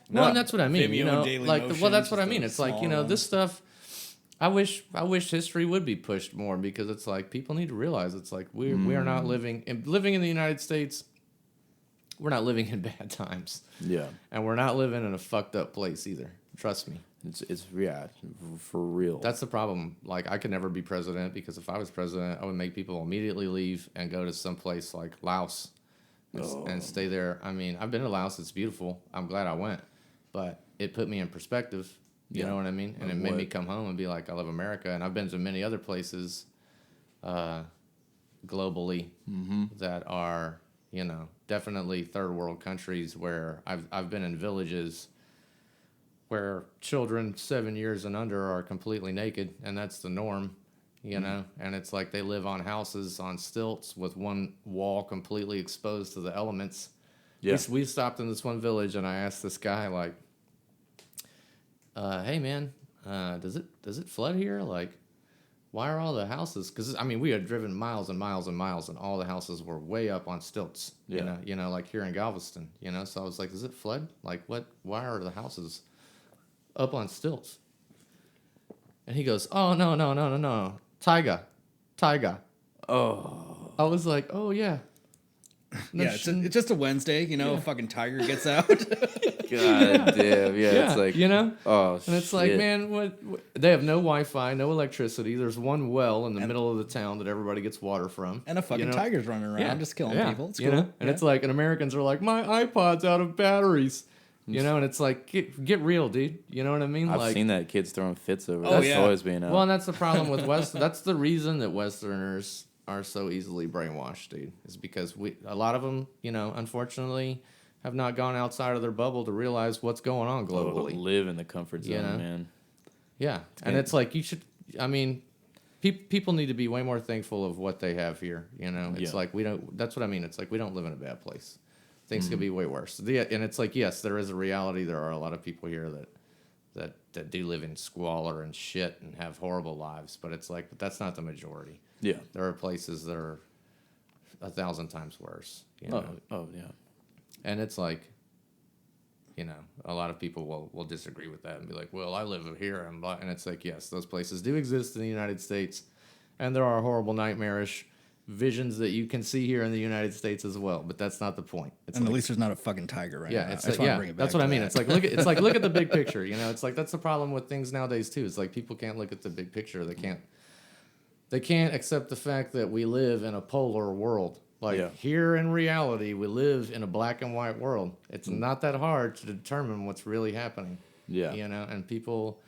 Well, No. and that's what I mean. Vimeo You know, Daily like, Motion, well, that's what I just mean. a It's like, small one. this stuff. I wish history would be pushed more, because it's like people need to realize it's like we are not living in the United States. We're not living in bad times, Yeah. and we're not living in a fucked up place either. Trust me. It's yeah, for real. That's the problem. Like, I could never be president, because if I was president, I would make people immediately leave and go to some place like Laos and stay there. I mean, I've been to Laos. It's beautiful. I'm glad I went, but it put me in perspective. You know what I mean? And it made me come home and be like, I love America. And I've been to many other places globally that are, definitely third world countries, where I've been in villages where children 7 years and under are completely naked, and that's the norm, and it's like they live on houses on stilts with one wall completely exposed to the elements. Yeah. We stopped in this one village, and I asked this guy, like, hey man, does it flood here? Like, why are all the houses? Because I mean, we had driven miles and miles and miles, and all the houses were way up on stilts. Yeah. Like here in Galveston. So I was like, does it flood? Like, what? Why are the houses up on stilts? And he goes, oh no, taiga. oh. I was like, oh yeah. No, Yeah, it's just a Wednesday, a fucking tiger gets out. God damn. Yeah. It's like Oh. And it's like, man, what? They have no Wi-Fi, no electricity. There's one well in the middle of the town that everybody gets water from. And a fucking tiger's running around just killing people. It's cool. And it's like, and Americans are like, my iPod's out of batteries. And it's like, get real, dude. You know what I mean? I've like, seen that kids throwing fits over. Oh, That's yeah. always being out. well, and that's the problem with West. That's the reason that Westerners are so easily brainwashed, dude. Is because a lot of them, unfortunately, have not gone outside of their bubble to realize what's going on globally. Live in the comfort zone, man. Yeah, and it's like you should. I mean, people need to be way more thankful of what they have here. It's like we don't. That's what I mean. It's like we don't live in a bad place. Things could be way worse. And it's like, yes, there is a reality. There are a lot of people here that do live in squalor and shit and have horrible lives. But it's like, but that's not the majority. Yeah. There are places that are 1,000 times worse. Oh yeah. And it's like, a lot of people will disagree with that and be like, well, I live here. And it's like, yes, those places do exist in the United States. And there are horrible, nightmarish visions that you can see here in the United States as well. But that's not the point. It's And like, at least there's not a fucking tiger right now. yeah, I just wanna bring it back that's what to I mean. that. It's like look at the big picture. It's like that's the problem with things nowadays too. It's like people can't look at the big picture. They can't accept the fact that we live in a polar world. Like here in reality, we live in a black and white world. It's not that hard to determine what's really happening. Yeah. And people,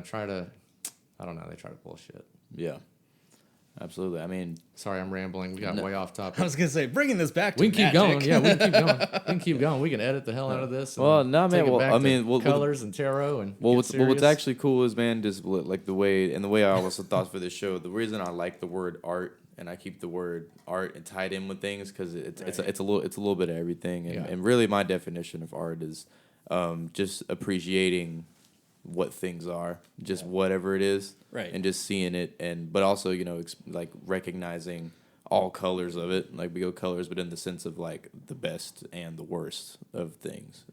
try to, I don't know, they try to bullshit. Yeah. Absolutely. I mean, sorry, I'm rambling. We got way off topic. I was gonna say, bringing this back to we can keep magic. going. Yeah, we can keep going. We can keep going. We can edit the hell out of this. And well, no, man. take it Well, back I to mean, colors and tarot and what's actually cool is, man, just like the way I also thought for this show. The reason I like the word art and I keep the word art and tied in with things because it's a little bit of everything. And really, my definition of art is just appreciating what things are, just whatever it is, right? And just seeing it, but also like recognizing all colors of it. Like we go colors, but in the sense of like the best and the worst of things,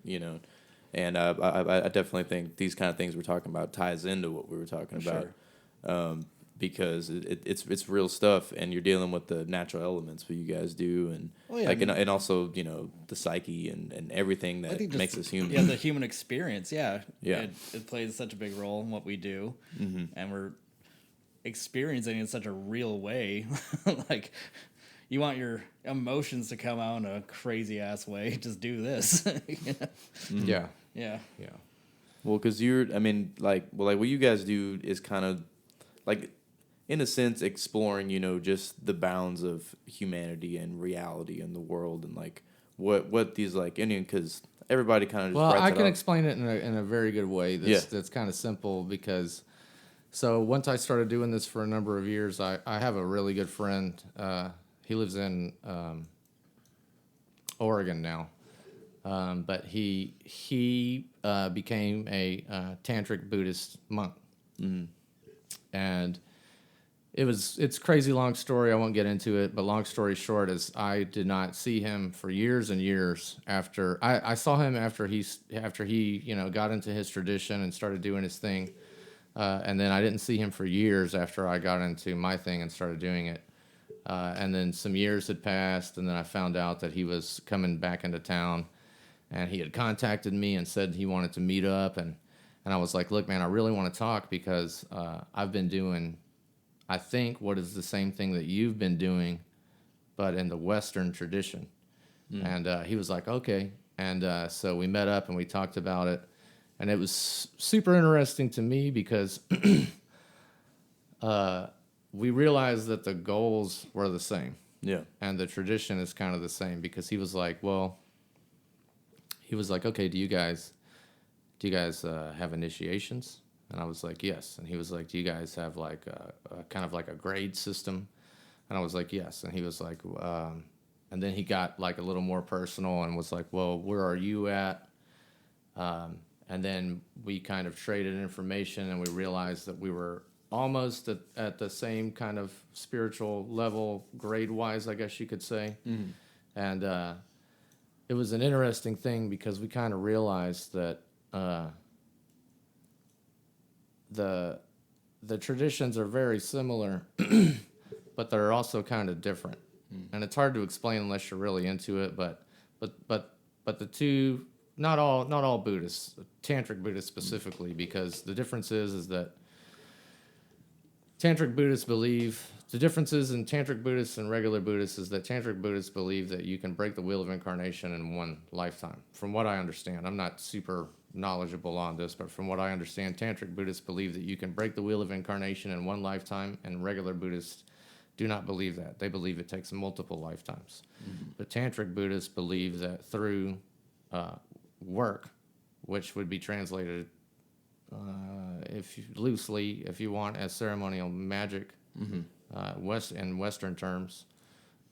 And I definitely think these kind of things we're talking about ties into what we were talking about. Sure. Because it's real stuff, and you're dealing with the natural elements, what you guys do, and and also the psyche and everything that makes us human. Yeah, the human experience. Yeah. It plays such a big role in what we do, and we're experiencing it in such a real way. Like, you want your emotions to come out in a crazy ass way, just do this. Yeah. Well, because what you guys do is kind of like, in a sense, exploring, just the bounds of humanity and reality in the world, and like what these like Indian, because everybody kind of just well, I can up. explain it in a very good way. That's kind of simple because. So once I started doing this for a number of years, I have a really good friend. He lives in Oregon now. But he became a tantric Buddhist monk, and it's a crazy long story. I won't get into it, but long story short is I did not see him for years and years after I saw him after he got into his tradition and started doing his thing, and then I didn't see him for years after I got into my thing and started doing it. And then some years had passed, and then I found out that he was coming back into town, and he had contacted me and said he wanted to meet up, and I was like, look, man, I really want to talk because I've been doing, I think, what is the same thing that you've been doing, but in the Western tradition. And he was like, okay. And so we met up and we talked about it, and it was super interesting to me because we realized that the goals were the same. Yeah. And the tradition is kind of the same because he was like, okay, do you guys have initiations? And I was like, yes. And he was like, do you guys have like a kind of like a grade system? And I was like, yes. And he was like, and then he got like a little more personal and was like, well, where are you at? And then we kind of traded information, and we realized that we were almost at the same kind of spiritual level, grade-wise, I guess you could say. Mm-hmm. And it was an interesting thing because we kind of realized that the traditions are very similar, but they're also kind of different. And it's hard to explain unless you're really into it. But the two, not all Buddhists, Tantric Buddhists specifically, because the difference is that Tantric Buddhists believe, the differences in Tantric Buddhists and regular Buddhists is that Tantric Buddhists believe that you can break the wheel of incarnation in one lifetime. From what I understand, I'm not super knowledgeable on this, but from what I understand, Tantric Buddhists believe that you can break the wheel of incarnation in one lifetime, and regular Buddhists do not believe that. They believe it takes multiple lifetimes. Mm-hmm. But Tantric Buddhists believe that through work, which would be translated loosely, if you want, as ceremonial magic, mm-hmm. In Western terms,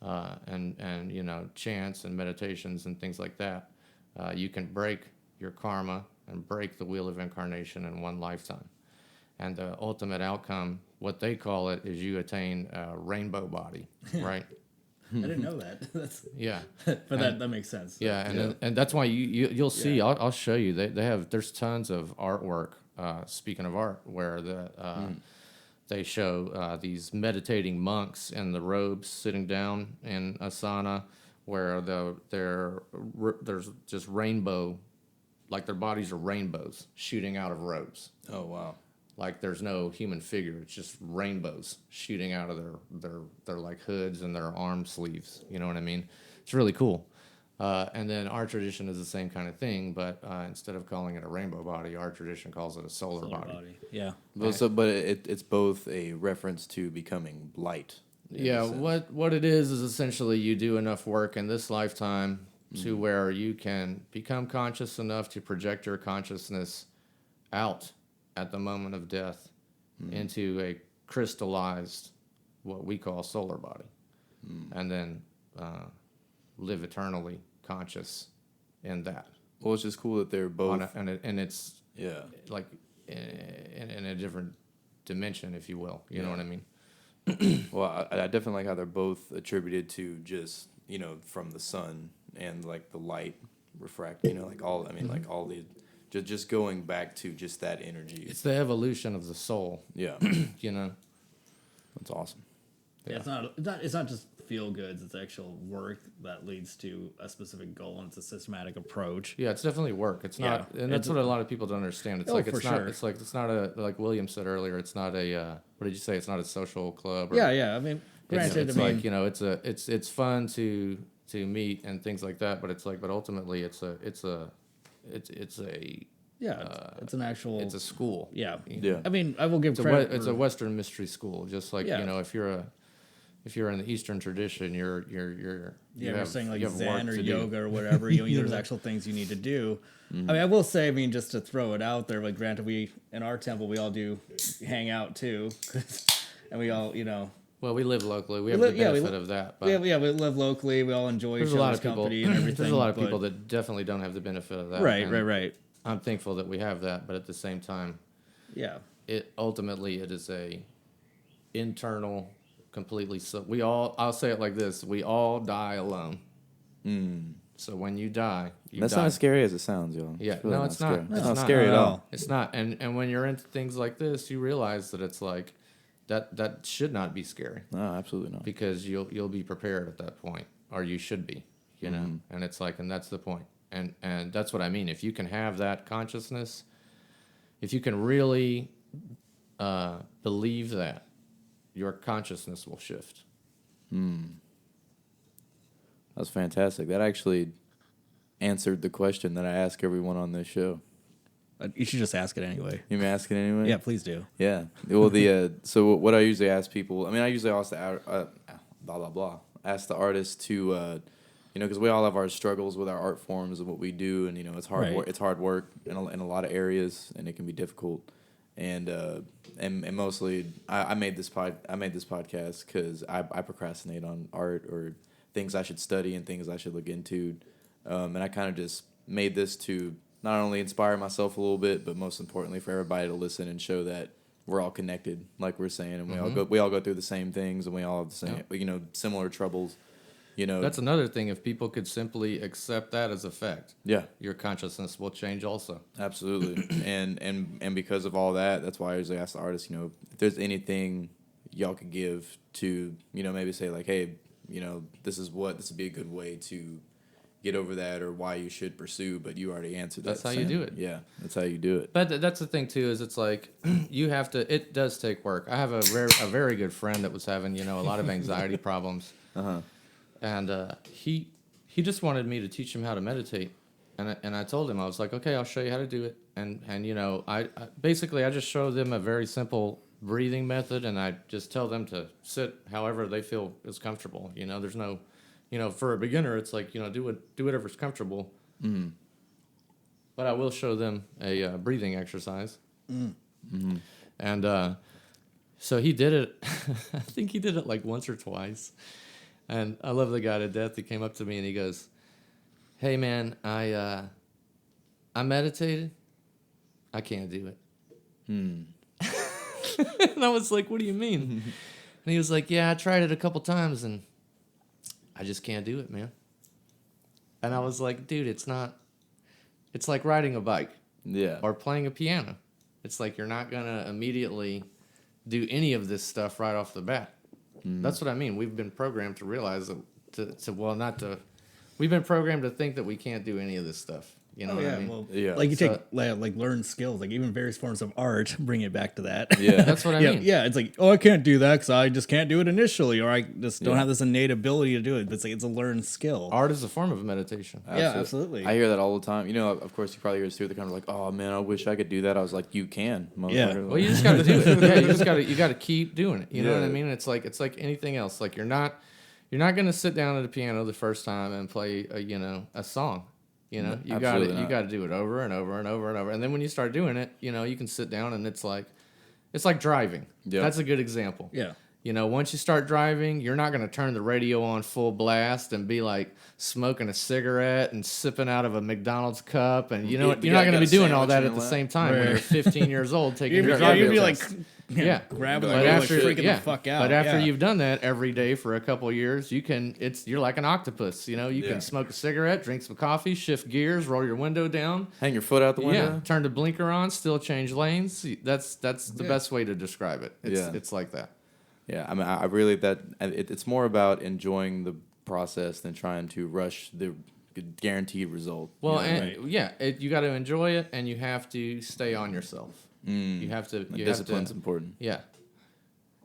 and chants and meditations and things like that, you can break your karma and break the wheel of incarnation in one lifetime. And the ultimate outcome, what they call it, is you attain a rainbow body, right? I didn't know that. Yeah, but that makes sense. Yeah, and that's why you'll see. Yeah. I'll show you. There's tons of artwork. Speaking of art, where they show these meditating monks in the robes sitting down in asana, where there's just rainbow, like their bodies are rainbows shooting out of robes. Oh wow! Like there's no human figure; it's just rainbows shooting out of their like hoods and their arm sleeves. You know what I mean? It's really cool. And then our tradition is the same kind of thing, but instead of calling it a rainbow body, our tradition calls it a solar body. Yeah. Well, but it's both a reference to becoming light. Yeah. What it is essentially you do enough work in this lifetime to where you can become conscious enough to project your consciousness out at the moment of death into a crystallized, what we call solar body, and then live eternally conscious in that. Well, it's just cool that they're both, and it's like in a different dimension, if you will. You know what I mean? Well, I definitely like how they're both attributed to just from the sun and like the light refract. Like all. I mean, like all the just going back to just that energy. It's the evolution of the soul. Yeah. That's awesome. Yeah, it's not just feel goods. It's actual work that leads to a specific goal, and it's a systematic approach. Yeah, it's definitely work. It's not, and that's what a lot of people don't understand. It's it's not a, like William said earlier. It's not a what did you say? It's not a social club. Yeah. I mean, granted, it's fun to meet and things like that. But but ultimately, it's an actual. It's a school. Yeah. Yeah. I mean, I will give credit. It's a Western mystery school. Just like if you're in the Eastern tradition, you're saying like Zen or yoga or whatever. There's actual things you need to do. Mm-hmm. I mean, I will say, just to throw it out there, like granted, we in our temple we all do hang out too, and we all Well, we live locally. We have the benefit of that. But we live locally. We all enjoy each other's company and everything. There's a lot of people that definitely don't have the benefit of that. Right. I'm thankful that we have that, but at the same time, Yeah. it is a internal, completely. So I'll say it like this: we all die alone. So when you die, That's not as scary as it sounds, y'all. Yeah, it's really it's not. scary. It's It's not not. scary at all. It's not. And when you're into things like this, you realize that it's like that should not be scary. No, absolutely not. Because you'll be prepared at that point, or you should be, you know. And it's like, and that's the point. And that's what I mean. If you can have that consciousness, if you can really believe that, your consciousness will shift. That's fantastic. That actually answered the question that I ask everyone on this show. You should just ask it anyway. You may ask it anyway? Yeah, please do. Yeah. Well, so what I usually ask people, I usually ask ask the artist to, because we all have our struggles with our art forms and what we do, and it's hard work. It's hard work in a lot of areas, and it can be difficult. And mostly, I made this podcast because I procrastinate on art or things I should study and things I should look into, and I kind of just made this to not only inspire myself a little bit, but most importantly for everybody to listen and show that we're all connected, like we're saying, and we all go through the same things, and we all have the same, similar troubles. That's another thing. If people could simply accept that as a fact, yeah, your consciousness will change also. Absolutely. and because of all that, that's why I usually ask the artists, if there's anything y'all could give to, maybe say like, hey, this would be a good way to get over that, or why you should pursue, but you already answered that. That's how you do it. Yeah, that's how you do it. But that's the thing too, is it's like you have to. It does take work. I have a very good friend that was having a lot of anxiety problems, and he just wanted me to teach him how to meditate, and I told him, I was like, okay, I'll show you how to do it, and I basically I just show them a very simple breathing method, and I just tell them to sit however they feel is comfortable. There's no. For a beginner, it's like, do whatever's comfortable. Mm-hmm. But I will show them a breathing exercise. Mm-hmm. And so he did it. I think he did it like once or twice. And I love the guy to death. He came up to me and he goes, "Hey, man, I meditated. I can't do it." And I was like, "What do you mean?" And he was like, "Yeah, I tried it a couple times and I just can't do it, man." And I was like, dude, it's like riding a bike. Yeah. Or playing a piano. It's like you're not going to immediately do any of this stuff right off the bat. That's what I mean. We've been programmed to realize we've been programmed to think that we can't do any of this stuff. You know what I mean? Well, like you take learn skills, like even various forms of art, bring it back to that. Yeah, that's what I mean. Yeah, it's like, oh, I can't do that because I just can't do it initially, or I just don't have this innate ability to do it. But it's like it's a learned skill. Art is a form of meditation. Yeah, absolutely. I hear that all the time. Of course, you probably hear this too. They're kind of like, "Oh man, I wish I could do that." I was like, "You can." Yeah. Well, you just got to do it. Yeah, you got to keep doing it. You know what I mean? It's like anything else. Like you're not gonna sit down at a piano the first time and play a song. You got to do it over and over and over and over. And then when you start doing it, you can sit down and it's like driving. Yeah. That's a good example. Yeah. Once you start driving, you're not going to turn the radio on full blast and be like smoking a cigarette and sipping out of a McDonald's cup. And you're not going to be doing all that at the same time when you're 15 years old taking your driving test. Grabbing freaking the fuck out. But after you've done that every day for a couple of years, you're like an octopus. You can smoke a cigarette, drink some coffee, shift gears, roll your window down, hang your foot out the window, turn the blinker on, still change lanes. That's the best way to describe it. It's like that. Yeah, I mean, I really it's more about enjoying the process than trying to rush the guaranteed result. Well, you got to enjoy it, and you have to stay on yourself. You have to. Discipline's important. Yeah,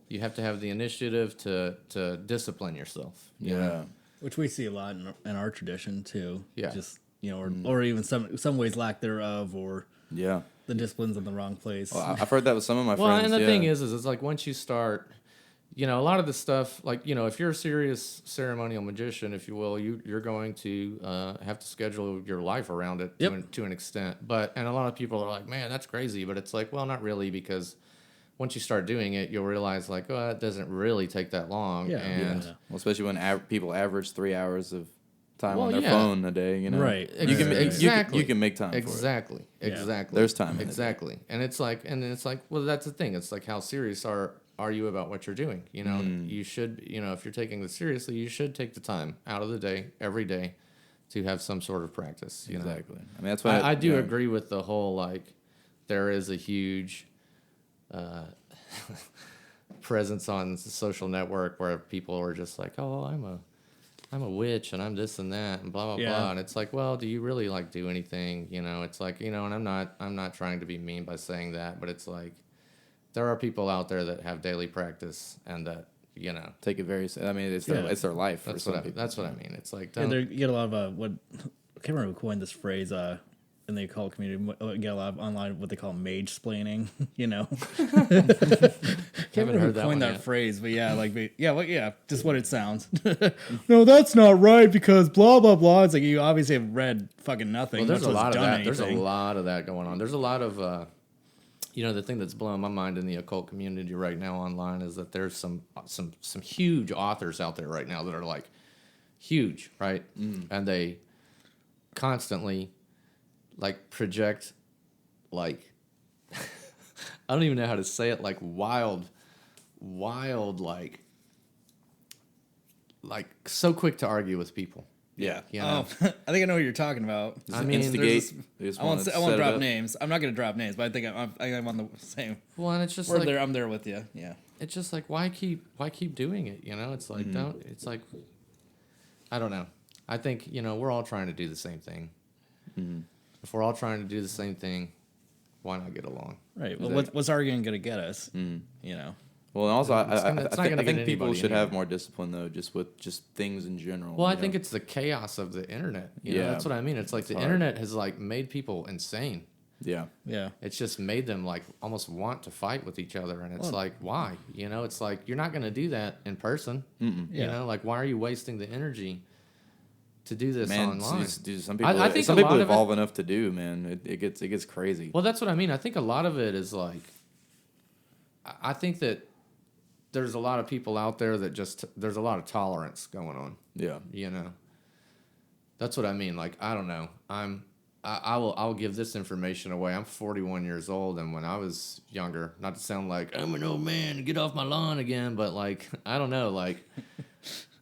you have to have the initiative to discipline yourself. You know? Which we see a lot in our tradition too. Yeah, just or even some ways lack thereof, or the discipline's in the wrong place. Well, I've heard that with some of my friends. Well, and the thing is it's like once you start. A lot of the stuff, like, if you're a serious ceremonial magician, if you will, you're going to have to schedule your life around it to an extent. And a lot of people are like, man, that's crazy. But it's like, well, not really, because once you start doing it, you'll realize like, oh, it doesn't really take that long. Yeah. And Well, especially when people average 3 hours of time Well, on their yeah. phone a day, you know. Right. You can Exactly. you can make time for Exactly. Yeah. Exactly. There's time in it. Exactly. And it's like, well, that's the thing. It's like, how serious are you about what you're doing? You know, you should, if you're taking this seriously, you should take the time out of the day, every day, to have some sort of practice. You know? Exactly. I mean, that's why I do agree with the whole, like, there is a huge presence on the social network where people are just like, oh, I'm a witch and I'm this and that and blah blah blah, and it's like, well, do you really like do anything? You know, it's like, and I'm not trying to be mean by saying that, but it's like there are people out there that have daily practice and that take it very. I mean, it's their life. That's what I mean. It's like, Yeah, you get a lot of what I can't remember who coined this phrase in the occult community. You get a lot of online what they call mage splaining. Can't remember who coined that phrase, but just what it sounds. No, that's not right because blah blah blah. It's like you obviously have read fucking nothing. Well, there's a lot of that. There's a lot of that going on. There's a lot of the thing that's blowing my mind in the occult community right now online is that there's some huge authors out there right now that are like huge, right? And they constantly like project like I don't even know how to say it, like wild like so quick to argue with people. Yeah. I think I know what you're talking about. I mean, instigate. I won't drop names. I'm not going to drop names, but I think I'm on the same. Well, and it's just like, I'm there with you. Yeah. It's just like, why keep doing it? It's like, it's like, I don't know. I think, we're all trying to do the same thing. If we're all trying to do the same thing, why not get along? Right. Well, what's arguing going to get us? Well, and also, I think think people should have more discipline, though, just with things in general. Well, I think it's the chaos of the internet. That's what I mean. It's like the internet has like made people insane. Yeah. Yeah. It's just made them like almost want to fight with each other, and it's like, why? It's like you're not going to do that in person. Like why are you wasting the energy to do this online? Some people, I think some people evolve enough to do. Man, it gets crazy. Well, that's what I mean. I think a lot of it is like, I think that there's a lot of people out there that there's a lot of tolerance going on. Yeah. That's what I mean. Like, I don't know. I'll give this information away. I'm 41 years old, and when I was younger, not to sound like I'm an old man, get off my lawn again, but like, I don't know, like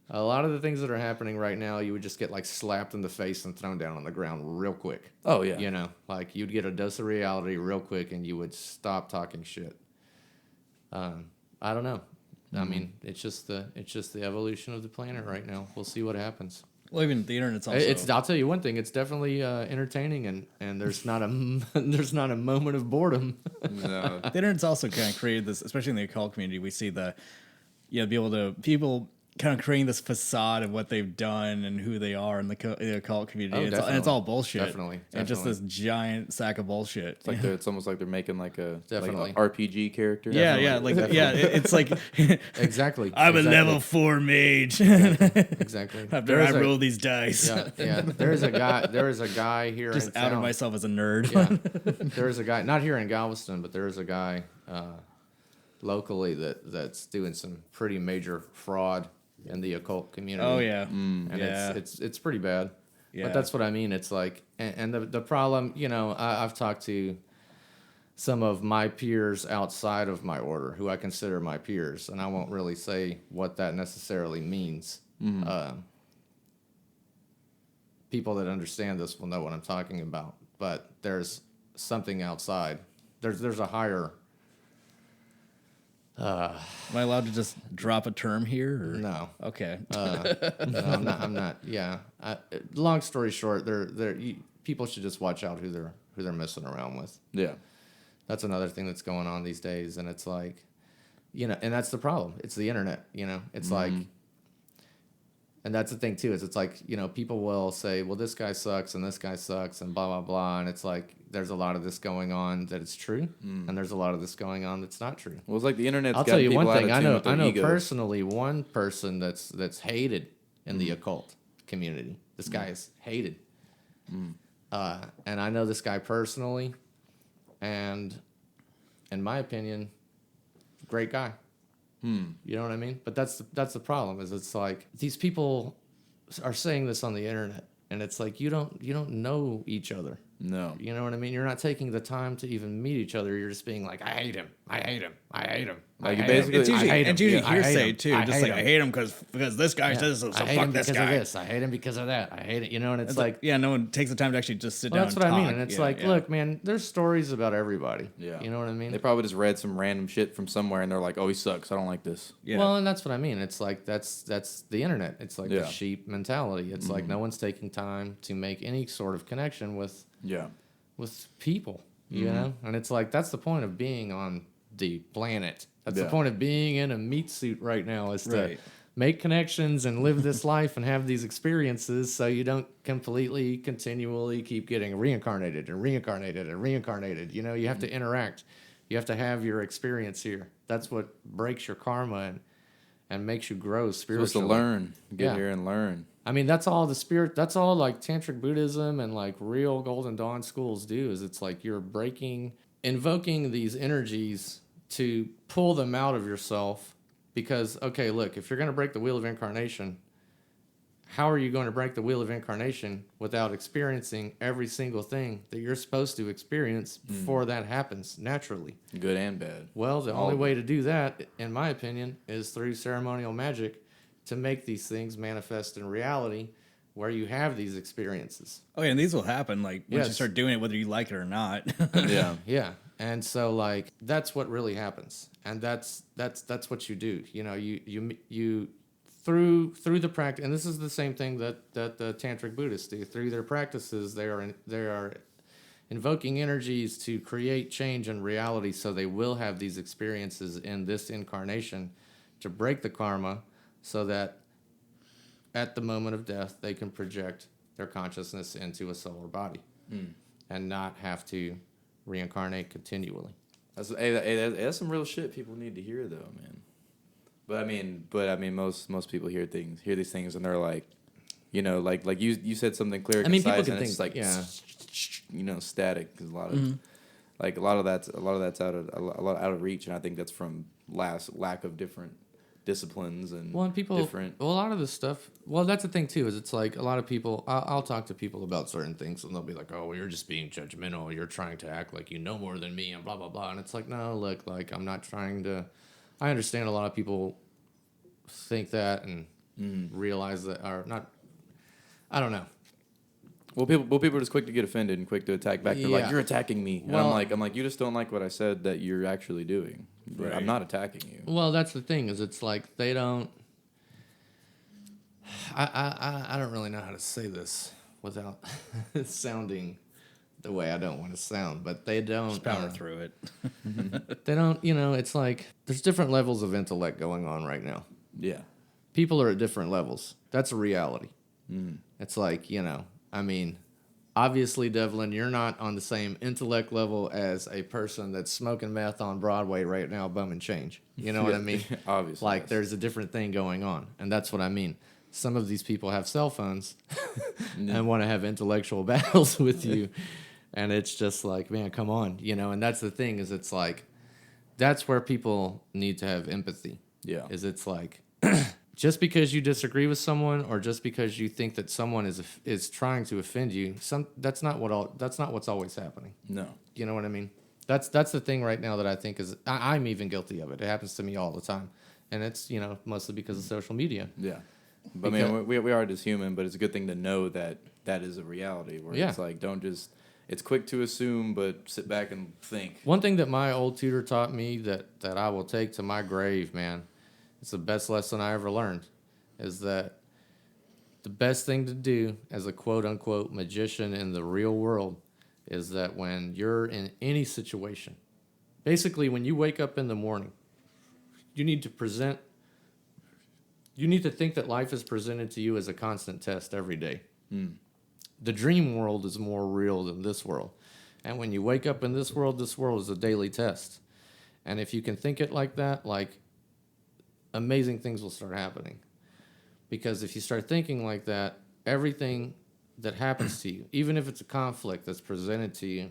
a lot of the things that are happening right now, you would just get like slapped in the face and thrown down on the ground real quick. Oh yeah. Like you'd get a dose of reality real quick and you would stop talking shit. I don't know. I mean, it's just the evolution of the planet right now. We'll see what happens. Well, even the internet's also. I'll tell you one thing. It's definitely entertaining, and there's not a moment of boredom. No. The internet's also kind of created this, especially in the occult community. We see people kind of creating this facade of what they've done and who they are in the occult community. And it's all bullshit. Definitely. And just this giant sack of bullshit. It's like it's almost like they're making like a definitely RPG character. It's like exactly. I'm a level 4 mage. Exactly. After I roll these dice. Yeah. There is a guy here. Just in outed town. myself as a nerd. Yeah. There is a guy, not here in Galveston, but there is a guy locally that's doing some pretty major fraud in the occult community. Oh yeah, and it's pretty bad. Yeah. But that's what I mean. It's like, and the problem, I've talked to some of my peers outside of my order, who I consider my peers, and I won't really say what that necessarily means. People that understand this will know what I'm talking about. But there's something outside. There's a higher. Am I allowed to just drop a term here? Or? No. Okay. No, I'm not. Yeah. Long story short, people should just watch out who they're messing around with. Yeah. That's another thing that's going on these days, and it's like, and that's the problem. It's the internet. It's like, and that's the thing too. It's like, people will say, well, this guy sucks and this guy sucks and blah blah blah, and it's like, there's a lot of this going on that it's true, and there's a lot of this going on that's not true. Well, it's like the internet's I'll got tell you people one thing. I know ego. personally one person that's hated in the occult community. This guy is hated, and I know this guy personally, and in my opinion, great guy. You know what I mean? But that's the problem. Is it's like these people are saying this on the internet, and it's like you don't know each other. No. You know what I mean? You're not taking the time to even meet each other. You're just being like, I hate him. I hate him. I hate him. Like, I you hate him. basically- It's usually, I hate him. it's usually Yeah, I hate hearsay him. too. I Just hate like him. I hate him because this guy says so. So I hate fuck him this because guy. of this. I hate him because of that. I hate it. You know, and it's like, yeah, no one takes the time to actually just sit well, down. that's and what I mean. talk. And it's Yeah, like, yeah. look, man, there's stories about everybody. Yeah. You know what I mean? They probably just read some random shit from somewhere and they're like, oh, he sucks. I don't like this. Yeah. Well, and that's what I mean. It's like that's the internet. It's like Yeah. the sheep mentality. It's like no one's taking time to make any sort of connection with Yeah. people. You know, and it's like that's the point of being on the planet. That's Yeah. the point of being in a meat suit right now is to Right. make connections and live this life and have these experiences so you don't completely continually keep getting reincarnated and reincarnated and reincarnated. You know, you have to interact. You have to have your experience here. That's what breaks your karma and makes you grow spiritually. Supposed to learn. Get Yeah. here and learn. I mean, that's all that's all like Tantric Buddhism and like real Golden Dawn schools do is it's like you're invoking these energies to pull them out of yourself because, okay, look, if you're going to break the wheel of incarnation, how are you going to break the wheel of incarnation without experiencing every single thing that you're supposed to experience before that happens naturally? Good and bad. Well, the All only of way to do that, in my opinion, is through ceremonial magic to make these things manifest in reality where you have these experiences. Oh yeah, and these will happen like once you Yes. start doing it, whether you like it or not. Yeah. Yeah. And so like that's what really happens. And that's what you do. You know, you through the practice, and this is the same thing that the Tantric Buddhists do. Through their practices, they are invoking energies to create change in reality so they will have these experiences in this incarnation to break the karma so that at the moment of death they can project their consciousness into a solar body and not have to reincarnate continually. That's some real shit people need to hear, though, man. But I mean, most people hear these things, and they're like, you know, like you said something clear, I mean, people concise, can and it's think, like, yeah. you know, static. Because a lot of that's out of reach, and I think that's from lack of different disciplines and Well, and people, different. well, a lot of this stuff. Well, that's the thing too. Is it's like a lot of people. I'll talk to people about certain things, and they'll be like, "Oh, well, you're just being judgmental. You're trying to act like you know more than me, and blah blah blah." And it's like, no, look, like I'm not trying to. I understand a lot of people think that and realize that, or not. I don't know. Well, people are just quick to get offended and quick to attack back. They're like, Yeah. "You're attacking me," and Well- I'm like, you just don't like what I said that you're actually doing. Right. I'm not attacking you. Well, that's the thing. Is it's like they don't. I don't really know how to say this without sounding the way I don't want to sound, but they don't. Just power through it. They don't, you know, it's like there's different levels of intellect going on right now. Yeah. People are at different levels. That's a reality. It's like, you know, I mean, obviously, Devlin, you're not on the same intellect level as a person that's smoking meth on Broadway right now, bumming change. You know what I mean? Obviously, Like, yes. there's a different thing going on. And that's what I mean. Some of these people have cell phones and want to have intellectual battles with you. And it's just like, man, come on. You know, and that's the thing is it's like, that's where people need to have empathy. Yeah. Is it's like, just because you disagree with someone or just because you think that someone is trying to offend you, that's not what's always happening. No. You know what I mean? That's the thing right now that I think is I'm even guilty of it. It happens to me all the time, and it's, you know, mostly because of social media. Yeah. But I mean, we are just human, but it's a good thing to know that is a reality where Yeah. it's like, don't just, it's quick to assume, but sit back and think. One thing that my old tutor taught me that I will take to my grave, man, it's the best lesson I ever learned, is that the best thing to do as a quote-unquote magician in the real world is that when you're in any situation, basically when you wake up in the morning, you need to think that life is presented to you as a constant test every day. The dream world is more real than this world. And when you wake up in this world is a daily test. And if you can think it like that, like, amazing things will start happening. Because if you start thinking like that, everything that happens to you, even if it's a conflict that's presented to you,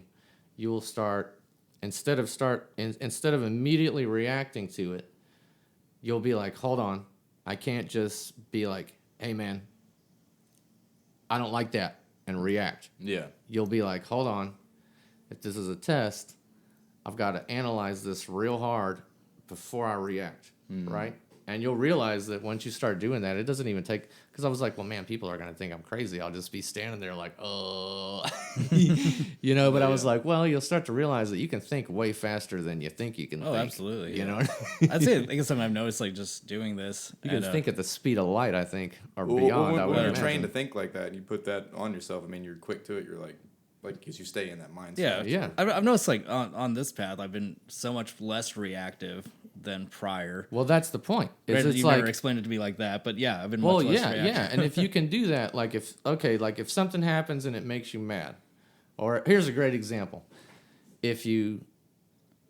you will start instead of immediately reacting to it, you'll be like, hold on, I can't just be like, hey man, I don't like that, and react. Yeah. You'll be like, hold on, if this is a test, I've got to analyze this real hard before I react, right? And you'll realize that once you start doing that, it doesn't even take, because I was like, well, man, people are going to think I'm crazy. I'll just be standing there like, oh, you know, but I was like, well, you'll start to realize that you can think way faster than you think you can think. Oh, absolutely. You know, I'd say, I think it's something I've noticed, like just doing this. you can think at the speed of light, I think, or Well, beyond. I would when you're imagine. trained to think like that and you put that on yourself, I mean, you're quick to it. You're like, because you stay in that mindset. Yeah, Yeah. I've noticed like on this path, I've been so much less reactive than prior. Well, that's the point. Granted, It's you've like, never explained it to me like that, but yeah, I've been well, much less yeah, reactive. yeah. And if you can do that, like if something happens and it makes you mad, or here's a great example. If you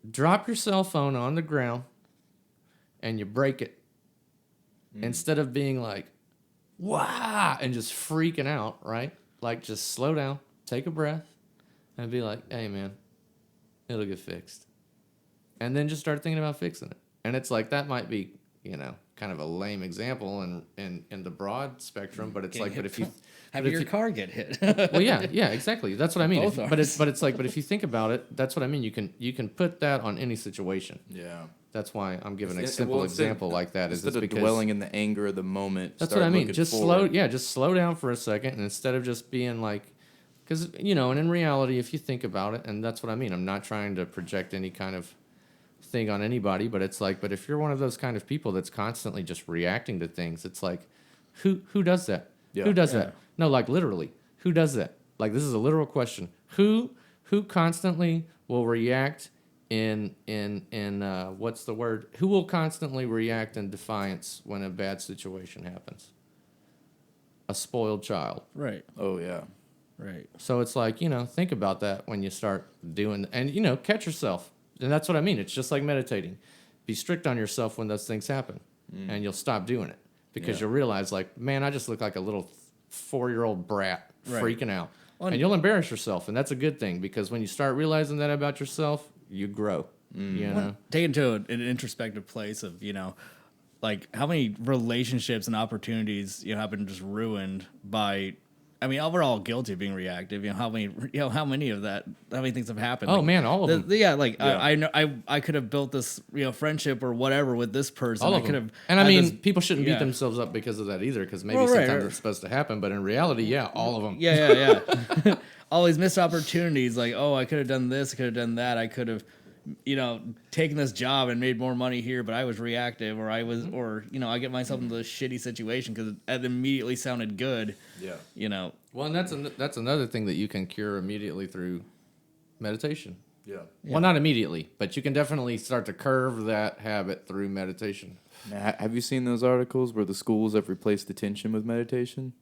drop your cell phone on the ground and you break it, instead of being like, wow, and just freaking out, right? Like just slow down, take a breath, and be like, hey man, it'll get fixed. And then just start thinking about fixing it. And it's like, that might be, you know, kind of a lame example in the broad spectrum, but it's like, but if you have but your if you- car get hit. well, yeah, exactly. That's what I mean. Both But it's like, but if you think about it, that's what I mean. You can put that on any situation. Yeah. That's why I'm giving a Well, simple instead- example like that. Is Instead it's of because dwelling in the anger of the moment, that's start what I mean. looking Just forward. just slow down for a second, and instead of just being like, because you know, and in reality, if you think about it, and that's what I mean. I'm not trying to project any kind of thing on anybody, but it's like, but if you're one of those kind of people that's constantly just reacting to things, it's like, who does that? Yeah. Who does Yeah. that? No, like literally, who does that? Like this is a literal question. Who constantly will react in what's the word? Who will constantly react in defiance when a bad situation happens? A spoiled child. Right, Oh yeah. right. So it's like, you know, think about that when you start doing, and you know, catch yourself. And that's what I mean. It's just like meditating. Be strict on yourself when those things happen, and you'll stop doing it because Yeah. you'll realize, like, man, I just look like a little 4-year-old brat Right. freaking out. Well, And you'll embarrass yourself, and that's a good thing because when you start realizing that about yourself, you grow. You know? Take it to an introspective place of, you know, like how many relationships and opportunities, you know, have been just ruined by, I mean, we're all guilty of being reactive. You know, how many things have happened? Oh, Like, man, all of them. Yeah, like Yeah. I know I could have built this, you know, friendship or whatever with this person. All I of could them. have, And I had mean, this- people shouldn't beat yeah. themselves up because of that either, because maybe Well, right, sometimes right. it's supposed to happen, but in reality, yeah, all of them. Yeah. All these missed opportunities, like, oh, I could have done this, I could have done that, I could have, you know, taken this job and made more money here, but I was reactive, or you know, I get myself into this shitty situation because it immediately sounded good, Yeah. you know. Well, and that's another thing that you can cure immediately through meditation. Yeah. Well, not immediately, but you can definitely start to curve that habit through meditation. Now, have you seen those articles where the schools have replaced attention with meditation?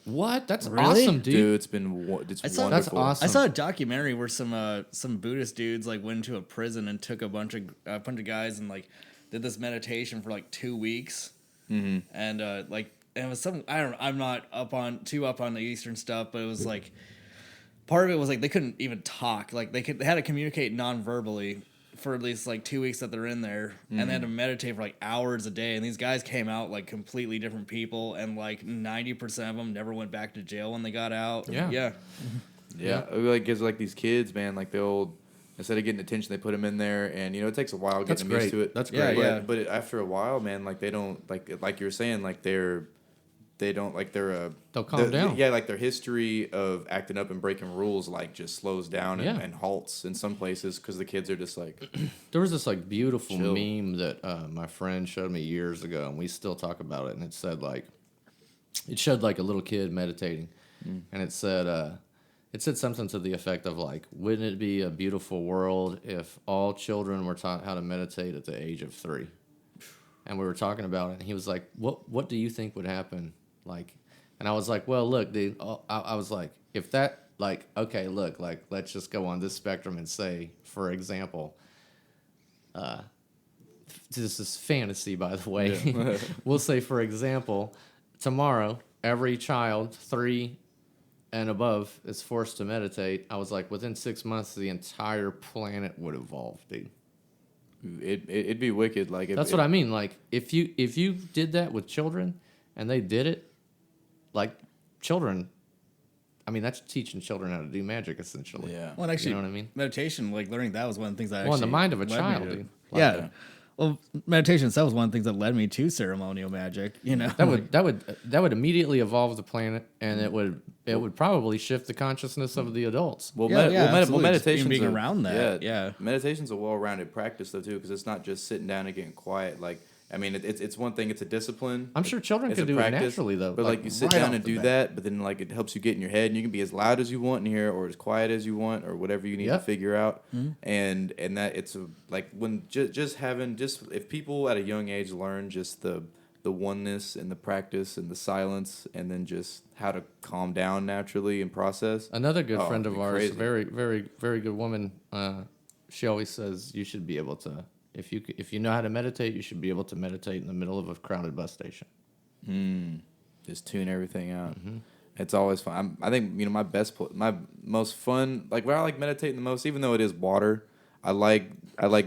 What? That's Really? awesome, dude. It's been it's I saw- wonderful. That's awesome. I saw a documentary where some Buddhist dudes like went into a prison and took a bunch of guys and like did this meditation for like 2 weeks, and and it was some I'm not too up on the Eastern stuff, but it was like part of it was like they couldn't even talk, like they had to communicate non-verbally for at least like 2 weeks that they're in there, and they had to meditate for like hours a day, and these guys came out like completely different people, and like 90% of them never went back to jail when they got out. Yeah. Yeah, like gives like these kids, man, like the old, instead of getting attention, they put them in there, and you know it takes a while That's getting them used great. to it. That's Yeah, great. yeah. But after a while, man, like they don't like you were saying, like they don't like their They'll calm down. Yeah, like their history of acting up and breaking rules like just slows down Yeah. and halts in some places because the kids are just like There was this like beautiful Chill. meme that my friend showed me years ago, and we still talk about it. And it said it showed like a little kid meditating, and it said something to the effect of like, wouldn't it be a beautiful world if all children were taught how to meditate at the age of 3? And we were talking about it, and he was like, what do you think would happen? Like, and I was like, well, look, dude, I was like, if that, like, okay, look, like, let's just go on this spectrum and say, for example, this is fantasy, by the way. We'll say, for example, tomorrow, every child, 3 and above is forced to meditate, I was like, within 6 months, the entire planet would evolve, dude. It'd be wicked. Like That's what I mean. Like if you did that with children, and they did it, like children. I mean, that's teaching children how to do magic, essentially. Yeah. Well, actually, You know what I mean? meditation, like learning that was one of the things that Well, in actually the mind of a led me child, to- dude. Yeah. Well, meditation itself was one of the things that led me to ceremonial magic. You know, That would immediately evolve the planet, and it would probably shift the consciousness of the adults. Well, Yeah, yeah, absolutely. Just meditation's being around that, yeah. Meditation's a well-rounded practice though too, because it's not just sitting down and getting quiet. Like, I mean, it's one thing. It's a discipline. I'm sure children It's can a do practice, it naturally, though. But like you sit right down off and the do bat. that, but then like it helps you get in your head, and you can be as loud as you want in here, or as quiet as you want, or whatever you need to Yep. figure out. And that it's like when just having if people at a young age learn just the oneness and the practice and the silence, and then just how to calm down naturally and process. Another good Oh, friend it'd of be ours, crazy. very, very, very good woman. She always says you should be able to, if you know how to meditate, you should be able to meditate in the middle of a crowded bus station. Just tune everything out. It's always fun. I think my most fun, like where I like meditating the most, even though it is water. I like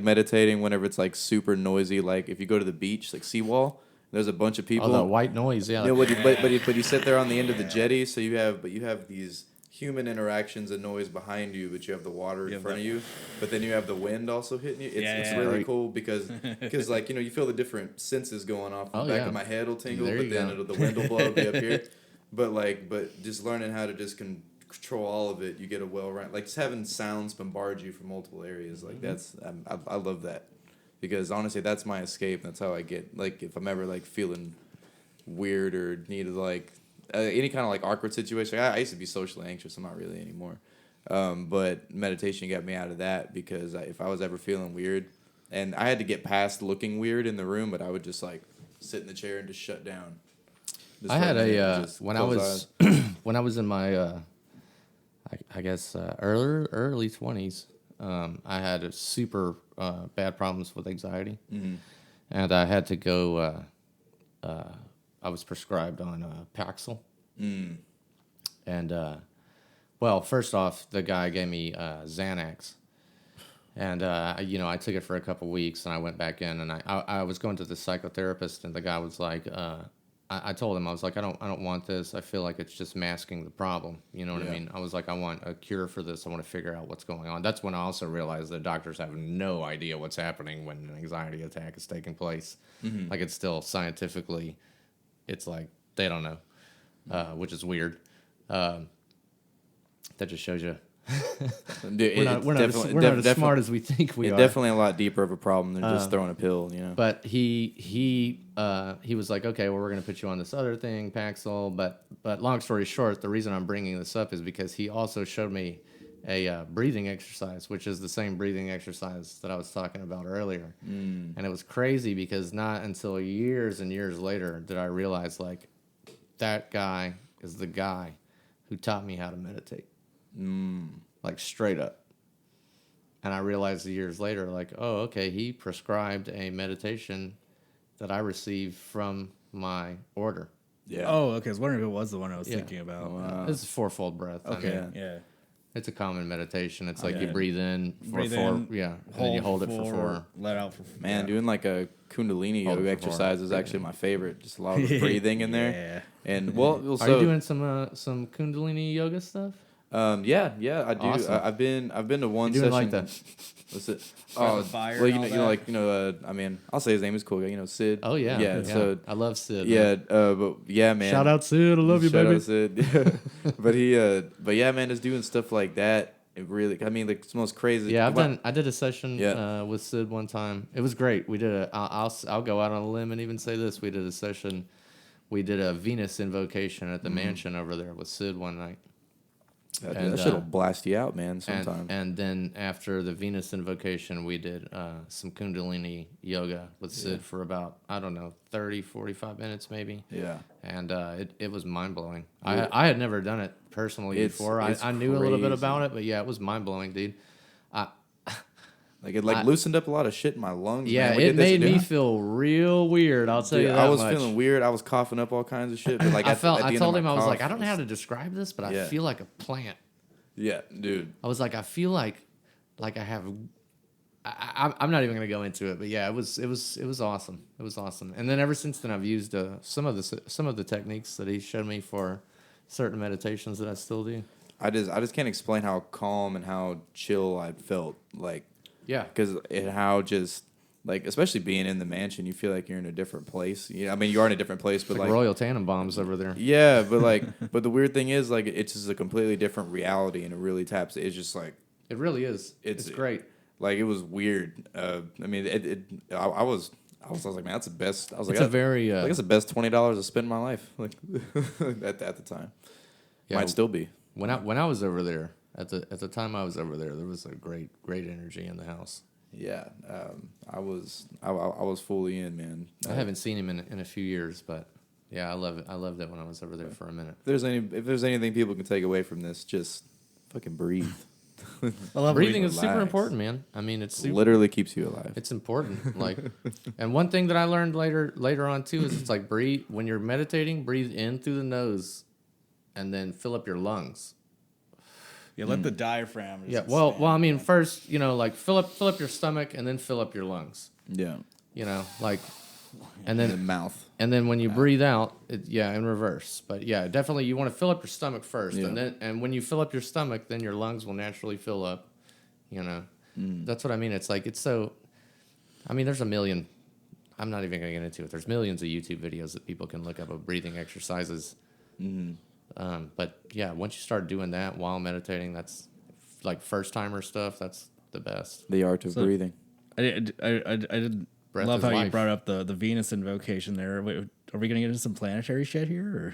meditating whenever it's like super noisy. Like if you go to the beach, like seawall, there's a bunch of people. Oh, that white noise, yeah. You know, but you sit there on the end of the jetty, so you have these human interactions and noise behind you, but you have the water in front of you. But then you have the wind also hitting you. It's really Right. cool because like you feel the different senses going off. The back of my head will tingle, There but you then go. the wind will blow up here. But just learning how to just control all of it, you get a well-rounded, like just having sounds bombard you from multiple areas. Like that's I love that, because honestly that's my escape. That's how I get, like, if I'm ever like feeling weird or need like any kind of like awkward situation. I used to be socially anxious. I'm not really anymore. But meditation got me out of that, because if I was ever feeling weird, and I had to get past looking weird in the room, but I would just like sit in the chair and just shut down. Just I for had minute a and just when I close was eyes. when I was in my I guess early 20s. I had super bad problems with anxiety, and I had to go. I was prescribed on Paxil, and well, first off, the guy gave me Xanax, and I took it for a couple weeks, and I went back in, and I was going to the psychotherapist, and the guy was like, I told him, I was like, I don't want this. I feel like it's just masking the problem. You know what I mean? I was like, I want a cure for this. I want to figure out what's going on. That's when I also realized that doctors have no idea what's happening when an anxiety attack is taking place. Like, it's still scientifically, it's like they don't know, which is weird. That just shows you Dude, we're not as smart as we think we are. Definitely a lot deeper of a problem than just throwing a pill, you know. But he was like, okay, well, we're gonna put you on this other thing, Paxil. But long story short, the reason I'm bringing this up is because he also showed me a breathing exercise, which is the same breathing exercise that I was talking about earlier. And it was crazy because not until years and years later did I realize, like, that guy is the guy who taught me how to meditate. Like, straight up. And I realized years later, like, oh, okay, he prescribed a meditation that I received from my order. Yeah. Oh, okay. I was wondering if it was the one I was Yeah. thinking about. It's a fourfold breath. Okay. I mean, Yeah. it's a common meditation. It's like yeah. you breathe in for Breathe four, in, and then you hold it for four. Let out for Man, doing like a Kundalini Hold it yoga for four. exercise is actually my favorite. Just a lot of breathing in there. Yeah. And well, Are so you doing some Kundalini yoga stuff? yeah, I do. Awesome. I've been to one You're doing session. like the What's it? the fire well, and all that? I mean, I'll say his name is cool. You know, Sid. oh yeah, yeah. So I love Sid. yeah, man. but yeah, man. Shout out Sid, I love you, Shout baby. out Sid. but yeah, man, just doing stuff like that. It really, I mean, like, it's the most crazy. Yeah, I did a session Yeah. with Sid one time. It was great. We did I'll go out on a limb and even say this. We did a session. We did a Venus invocation at the mansion over there with Sid one night. That shit'll blast you out, man. And, Sometimes. and then after the Venus invocation, we did some Kundalini yoga with Sid for about, 30, 45 minutes maybe. Yeah. And it was mind-blowing. Yeah. I had never done it personally It's before. it's I knew a little bit crazy. about it, but yeah, it was mind-blowing, dude. Like it loosened up a lot of shit in my lungs. Yeah, man. We it did this, made me dude. feel real weird. I'll tell you Dude, that I was much. feeling weird. I was coughing up all kinds of shit. But like I at the end told of him, my I was like, cough I don't know how to describe this, but I Yeah. feel like a plant. Yeah, dude. I was like, I feel like I have. I'm not even gonna go into it, but yeah, it was awesome. It was awesome. And then ever since then, I've used some of the techniques that he showed me for certain meditations that I still do. I just can't explain how calm and how chill I felt. Like, Yeah, because how just like, especially being in the mansion, you feel like you're in a different place. I mean, you are in a different place, but like Royal Tannenbaums over there. yeah, but like, but the weird thing is, like, it's just a completely different reality, and it really taps. It's just like, It really is. It's great. like, it was weird. I mean, I was like, man, that's the best. I was like, It's a very like, it's the best $20 to spend in my life. Like at the time, Yeah. might still be. When I was over there at the time I was over there was a great energy in the house. Yeah, I was fully in, man. I haven't seen him in a few years, but yeah, I love it. I loved it when I was over there for a minute. If there's anything people can take away from this, just fucking breathe. I love Breathing is super relax. important, man. I mean, it's super, Literally keeps you alive. it's important. Like, and one thing that I learned later on too is it's like breathe when you're meditating, breathe in through the nose, and then fill up your lungs. Yeah, let the diaphragm. Yeah. Well, I mean, first, like fill up your stomach and then fill up your lungs. Yeah, Like, and in then the mouth. And then when you breathe out, in reverse. But yeah, definitely you want to fill up your stomach first, Yeah. and when you fill up your stomach, then your lungs will naturally fill up. That's what I mean. It's like it's so. I mean, there's a million. I'm not even going to get into it. There's millions of YouTube videos that people can look up of breathing exercises. But yeah, once you start doing that while meditating, that's like first timer stuff. That's the best. The art of breathing. I did Breath love is how you life. brought up the Venus invocation there. Wait, are we gonna get into some planetary shit here, or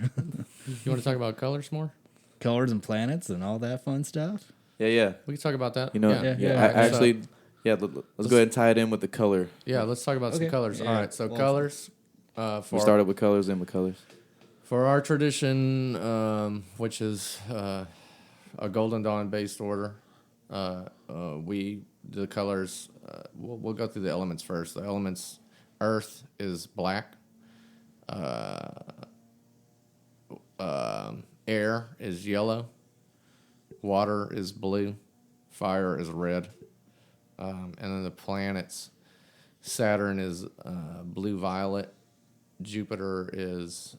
You want to talk about colors more? colors and planets and all that fun stuff? Yeah. We can talk about that. You know, yeah. Yeah. I actually, let's go ahead and tie it in with the color. Yeah, let's talk about some Okay. colors. Yeah. All right, so Well, colors. We started with colors, then with colors. For our tradition, which is a Golden Dawn based order, the colors. We'll go through the elements first. The elements: earth is black. Air is yellow. Water is blue. Fire is red. And then the planets: Saturn is blue violet. Jupiter is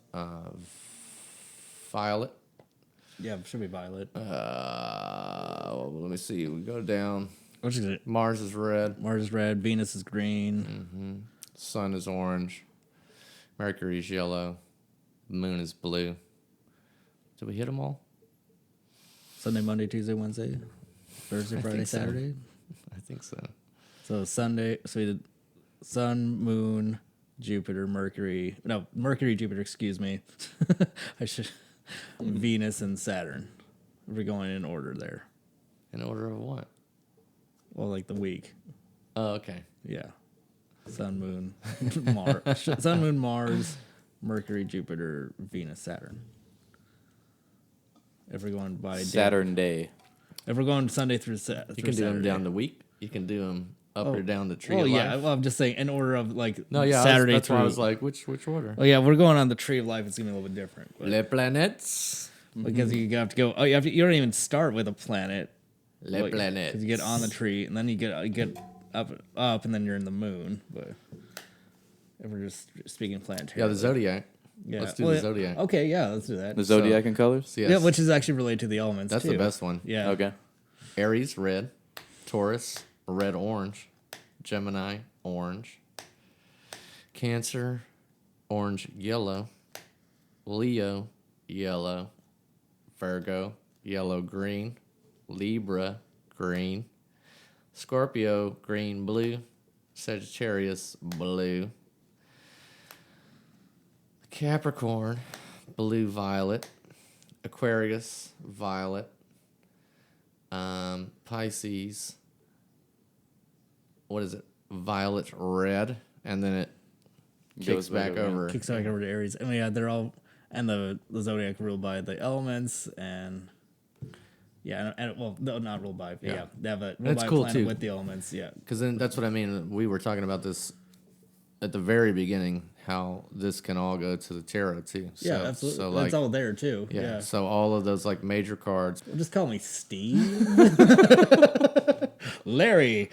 violet. Yeah, it should be violet. Let me see. We go down. Which is it? Mars is red. Mars is red. Venus is green. Sun is orange. Mercury is yellow. Moon is blue. Did we hit them all? Sunday, Monday, Tuesday, Wednesday, Thursday, Friday, think so. Saturday. I think so. So Sunday. So we did Sun, Moon, Jupiter, Mercury. No, Mercury, Jupiter. Excuse me. I should. Venus and Saturn. We're going in order there. In order of what? Well, like the week. Oh, okay. Yeah. Sun, Moon, Mars. Sun, Moon, Mars, Mercury, Jupiter, Venus, Saturn. If we're going by Saturn day. If we're going Sunday through Saturday. You can do them down the week. You can do them up or down the tree Well, of yeah. life. Well, I'm just saying in order of like No, yeah. Saturday That's through. why I was like, which order? Oh yeah, we're going on the tree of life. It's gonna be a little bit different. But, Les planètes. because you have to go. Oh, you don't even start with a planet. Les planètes. Because you get on the tree and then you get up, and then you're in the moon. But if we're just speaking planetary. Yeah, the zodiac. Yeah. Let's do the zodiac. Okay, yeah, let's do that. The zodiac and colors? Yes. Yeah, which is actually related to the elements. That's too. the best one. Yeah. Okay. Aries, red. Taurus, red, orange. Gemini, orange. Cancer, orange, yellow. Leo, yellow. Virgo, yellow, green. Libra, green. Scorpio, green, blue. Sagittarius, blue. Capricorn, blue, violet. Aquarius, violet. Pisces, what is it? Violet, red, and then it kicks Goes back back over. over. Kicks back over to Aries. And yeah, they're all and the zodiac ruled by the elements and Yeah, and well, no, not ruled by. Yeah, they have a ruled That's by cool, planet too. with the elements. Yeah, Because then that's what I mean. We were talking about this at the very beginning, how this can all go to the tarot too. yeah, So, absolutely. So That's like, all there too. yeah, Yeah. so all of those like major cards. Well, just call me Steve. Larry.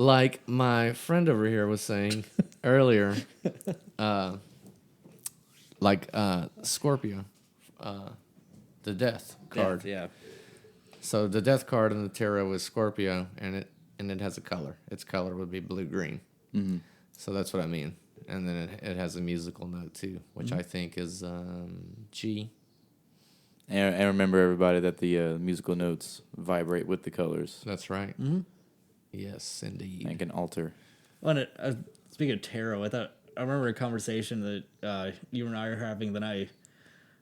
Like my friend over here was saying earlier, Scorpio, the death card. Yeah. So the death card in the tarot is Scorpio, and it has a color. Its color would be blue-green. Mm-hmm. So that's what I mean. And then it has a musical note too, which I think is G. And remember, everybody, that the musical notes vibrate with the colors That's right. Mm-hmm. Yes, indeed. and can alter. Well, speaking of tarot, I remember a conversation that you and I are having the night.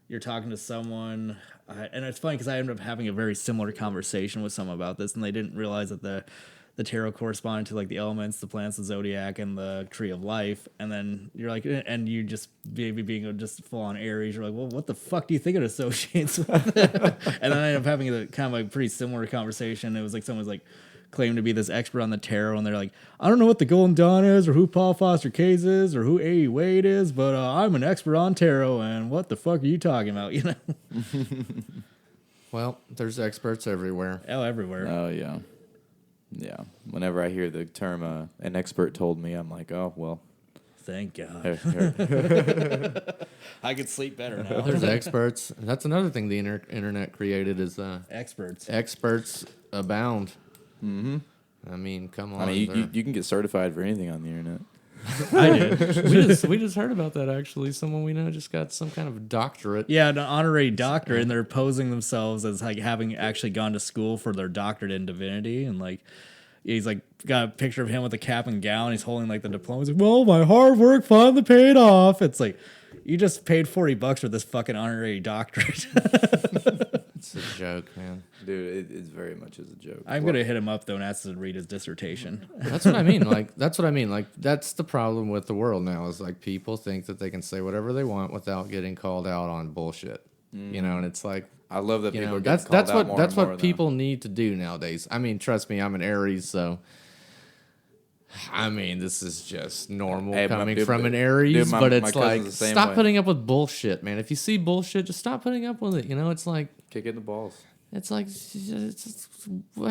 You're talking to someone, and it's funny because I ended up having a very similar conversation with someone about this, and they didn't realize that the tarot corresponded to like the elements, the planets, the zodiac, and the tree of life. And then you're like, and you just maybe being just full on Aries, you're like, well, what the fuck do you think it associates with it? And then I ended up having a kind of like pretty similar conversation. It was like someone's like claiming to be this expert on the tarot, and they're like, I don't know what the Golden Dawn is, or who Paul Foster Case is, or who A.E. Wade is, but I'm an expert on tarot, and what the fuck are you talking about? You know? Well, there's experts everywhere. Oh, everywhere. Oh, yeah. Yeah. Whenever I hear the term an expert told me, I'm like, oh, well. Thank God. Here. I could sleep better now. There's experts. That's another thing the internet created is Experts. experts abound. Mm-hmm. I mean, come on. I mean, you can get certified for anything on the internet. I did. we just heard about that actually. Someone we know just got some kind of doctorate. Yeah, an honorary doctorate, and they're posing themselves as like having actually gone to school for their doctorate in divinity, and like he's like got a picture of him with a cap and gown. He's holding like the diploma. He's like, well, my hard work finally paid off. It's like you just paid $40 for this fucking honorary doctorate. It's a joke, man. Dude, it's very much as a joke. I'm gonna hit him up though and ask him to read his dissertation. That's what I mean. That's what I mean. Like, that's the problem with the world now is like people think that they can say whatever they want without getting called out on bullshit. You know, and it's like, I love that you people know, are getting that's called out what more that's and more what now. people need to do nowadays. I mean, trust me, I'm an Aries, so I mean, this is just normal Hey, coming dude, from an dude, Aries, my but it's cousin's like the same stop way. putting up with bullshit, man. If you see bullshit, just stop putting up with it. You know, it's like Kick it in the balls. it's like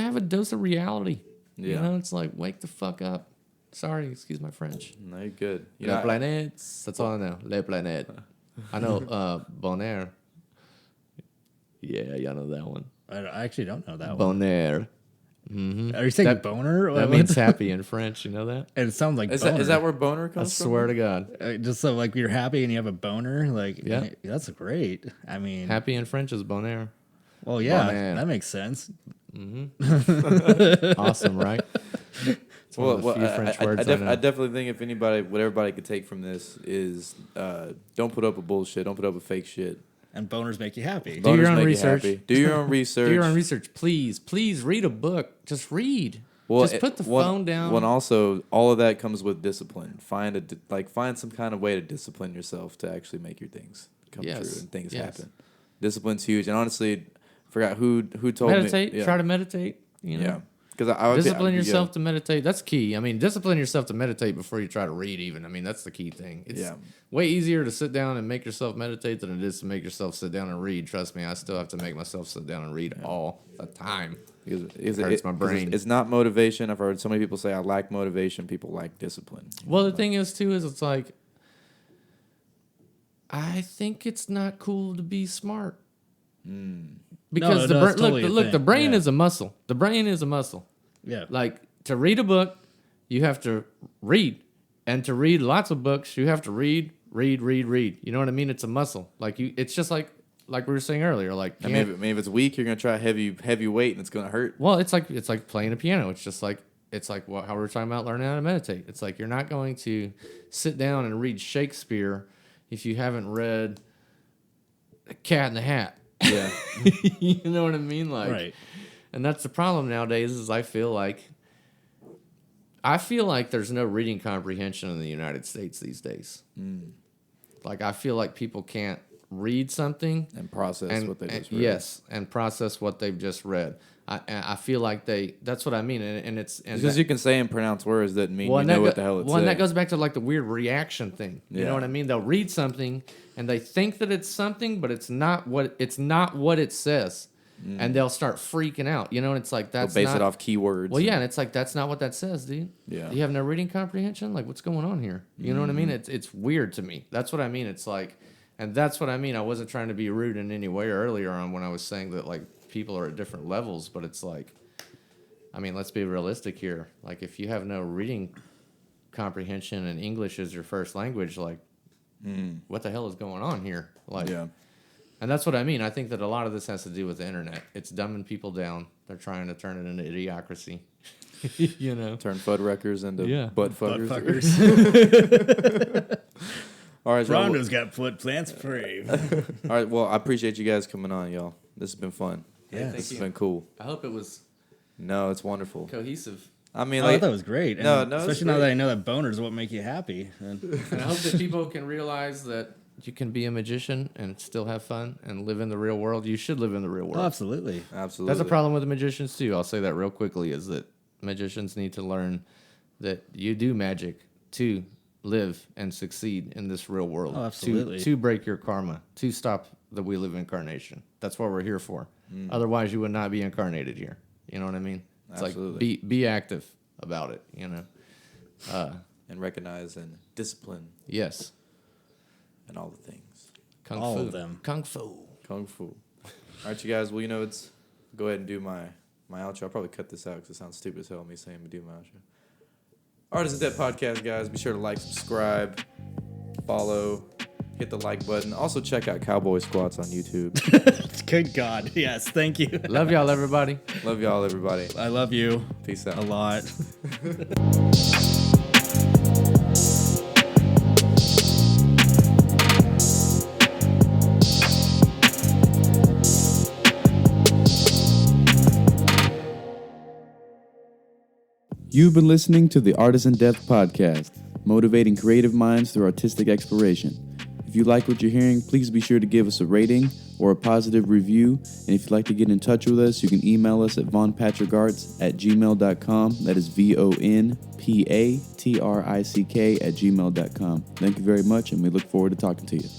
have a dose of reality. You Yeah. know, it's like wake the fuck up. Sorry, excuse my French. No, you're good. You Les know, planètes. That's all I know. Les planètes. I know bon air. Yeah, y'all know that one. I actually don't know that one. Bon air. Are you saying That- boner? That means happy in French. You know that? And it sounds like is boner. that where boner I comes from? swear to God. Just so like you're happy and you have a boner, like Yeah. that's great. I mean, Happy in French is bon air. well, yeah, Boner. that makes sense. Awesome, right? It's one of the few French words I know. I definitely think what everybody could take from this is don't put up with bullshit. Don't put up with fake shit. And boners make you happy. Do your Boners own make you research. happy. Do your own research. Do your own research, please. Please read a book. Just read. Just put the phone down. Well, and also all of that comes with discipline. Find some kind of way to discipline yourself to actually make your things come true and things happen. Discipline's huge. And honestly, I forgot who told meditate. me. Try to meditate. You know. Yeah. Because I Discipline yourself to meditate. That's key. I mean, discipline yourself to meditate before you try to read even. I mean, that's the key thing. It's way easier to sit down and make yourself meditate than it is to make yourself sit down and read. Trust me, I still have to make myself sit down and read all the time. Because It hurts my brain. It's not motivation. I've heard so many people say I lack motivation. People lack discipline. Well, the thing is, too, is it's like, I think it's not cool to be smart. Because No, that's totally a look, thing. the brain Yeah. is a muscle. The brain is a muscle. Yeah. Like, to read a book, you have to read. And to read lots of books, you have to read. You know what I mean? It's a muscle. Like, it's just like we were saying earlier. Like, I mean, if it's weak, you're gonna try heavy weight, and it's gonna hurt. well, it's like playing a piano. It's just like how we were talking about learning how to meditate. It's like you're not going to sit down and read Shakespeare if you haven't read Cat in the Hat. Yeah. You know what I mean? Like, Right. And that's the problem nowadays. Is I feel like there's no reading comprehension in the United States these days. Like, I feel like people can't read something and process what they just read. Yes, and process what they've just read. I feel like that's what I mean, and it's because you can say and pronounce words that mean you know what the hell it's saying. Well, and that goes back to like the weird reaction thing. You know what I mean? They'll read something and they think that it's something, but it's not what it says, and they'll start freaking out. You know, and it's like that's they'll base it off keywords. Well, yeah, and it's like that's not what that says, dude. Yeah. Do you have no reading comprehension? Like, what's going on here? You know what I mean? It's weird to me. That's what I mean. It's like, and that's what I mean. I wasn't trying to be rude in any way earlier on when I was saying that like people are at different levels, but it's like, I mean, let's be realistic here. Like, if you have no reading comprehension and English is your first language, like, what the hell is going on here? Like, and that's what I mean. I think that a lot of this has to do with the internet. It's dumbing people down. They're trying to turn it into idiocracy. You know, turn Fuddruckers into butt fuckers. All right, Rondo's got foot plants free. All right, well, I appreciate you guys coming on, y'all. This has been fun. Yeah, this has been cool. I hope it was. No, it's wonderful. Cohesive. I mean, I thought that was great. No, especially now that I know that boners what make you happy. And I hope that people can realize that you can be a magician and still have fun and live in the real world. You should live in the real world. Oh, absolutely. Absolutely. That's a problem with the magicians too. I'll say that real quickly, is that magicians need to learn that you do magic to live and succeed in this real world. Oh, absolutely. To break your karma, to stop the wheel of incarnation. That's what we're here for. Otherwise, you would not be incarnated here. You know what I mean? It's absolutely. Like be active about it, you know. And recognize and discipline. Yes. And all the things. Kung all fu. of them. Kung fu. Kung fu. All right, you guys. Well, you know, it's go ahead and do my outro. I'll probably cut this out because it sounds stupid as hell me saying do my outro. Artisan Debt Podcast, guys. Be sure to like, subscribe, follow, hit the like button. Also, check out Cowboy Squats on YouTube. Good God. Yes. Thank you. Love y'all, everybody. Love y'all, everybody. I love you. Peace out. A lot. You've been listening to the Artisan Depth Podcast, motivating creative minds through artistic exploration. If you like what you're hearing, please be sure to give us a rating or a positive review. And if you'd like to get in touch with us, you can email us at vonpatrickarts@gmail.com. That is VONPATRICK@gmail.com. Thank you very much, and we look forward to talking to you.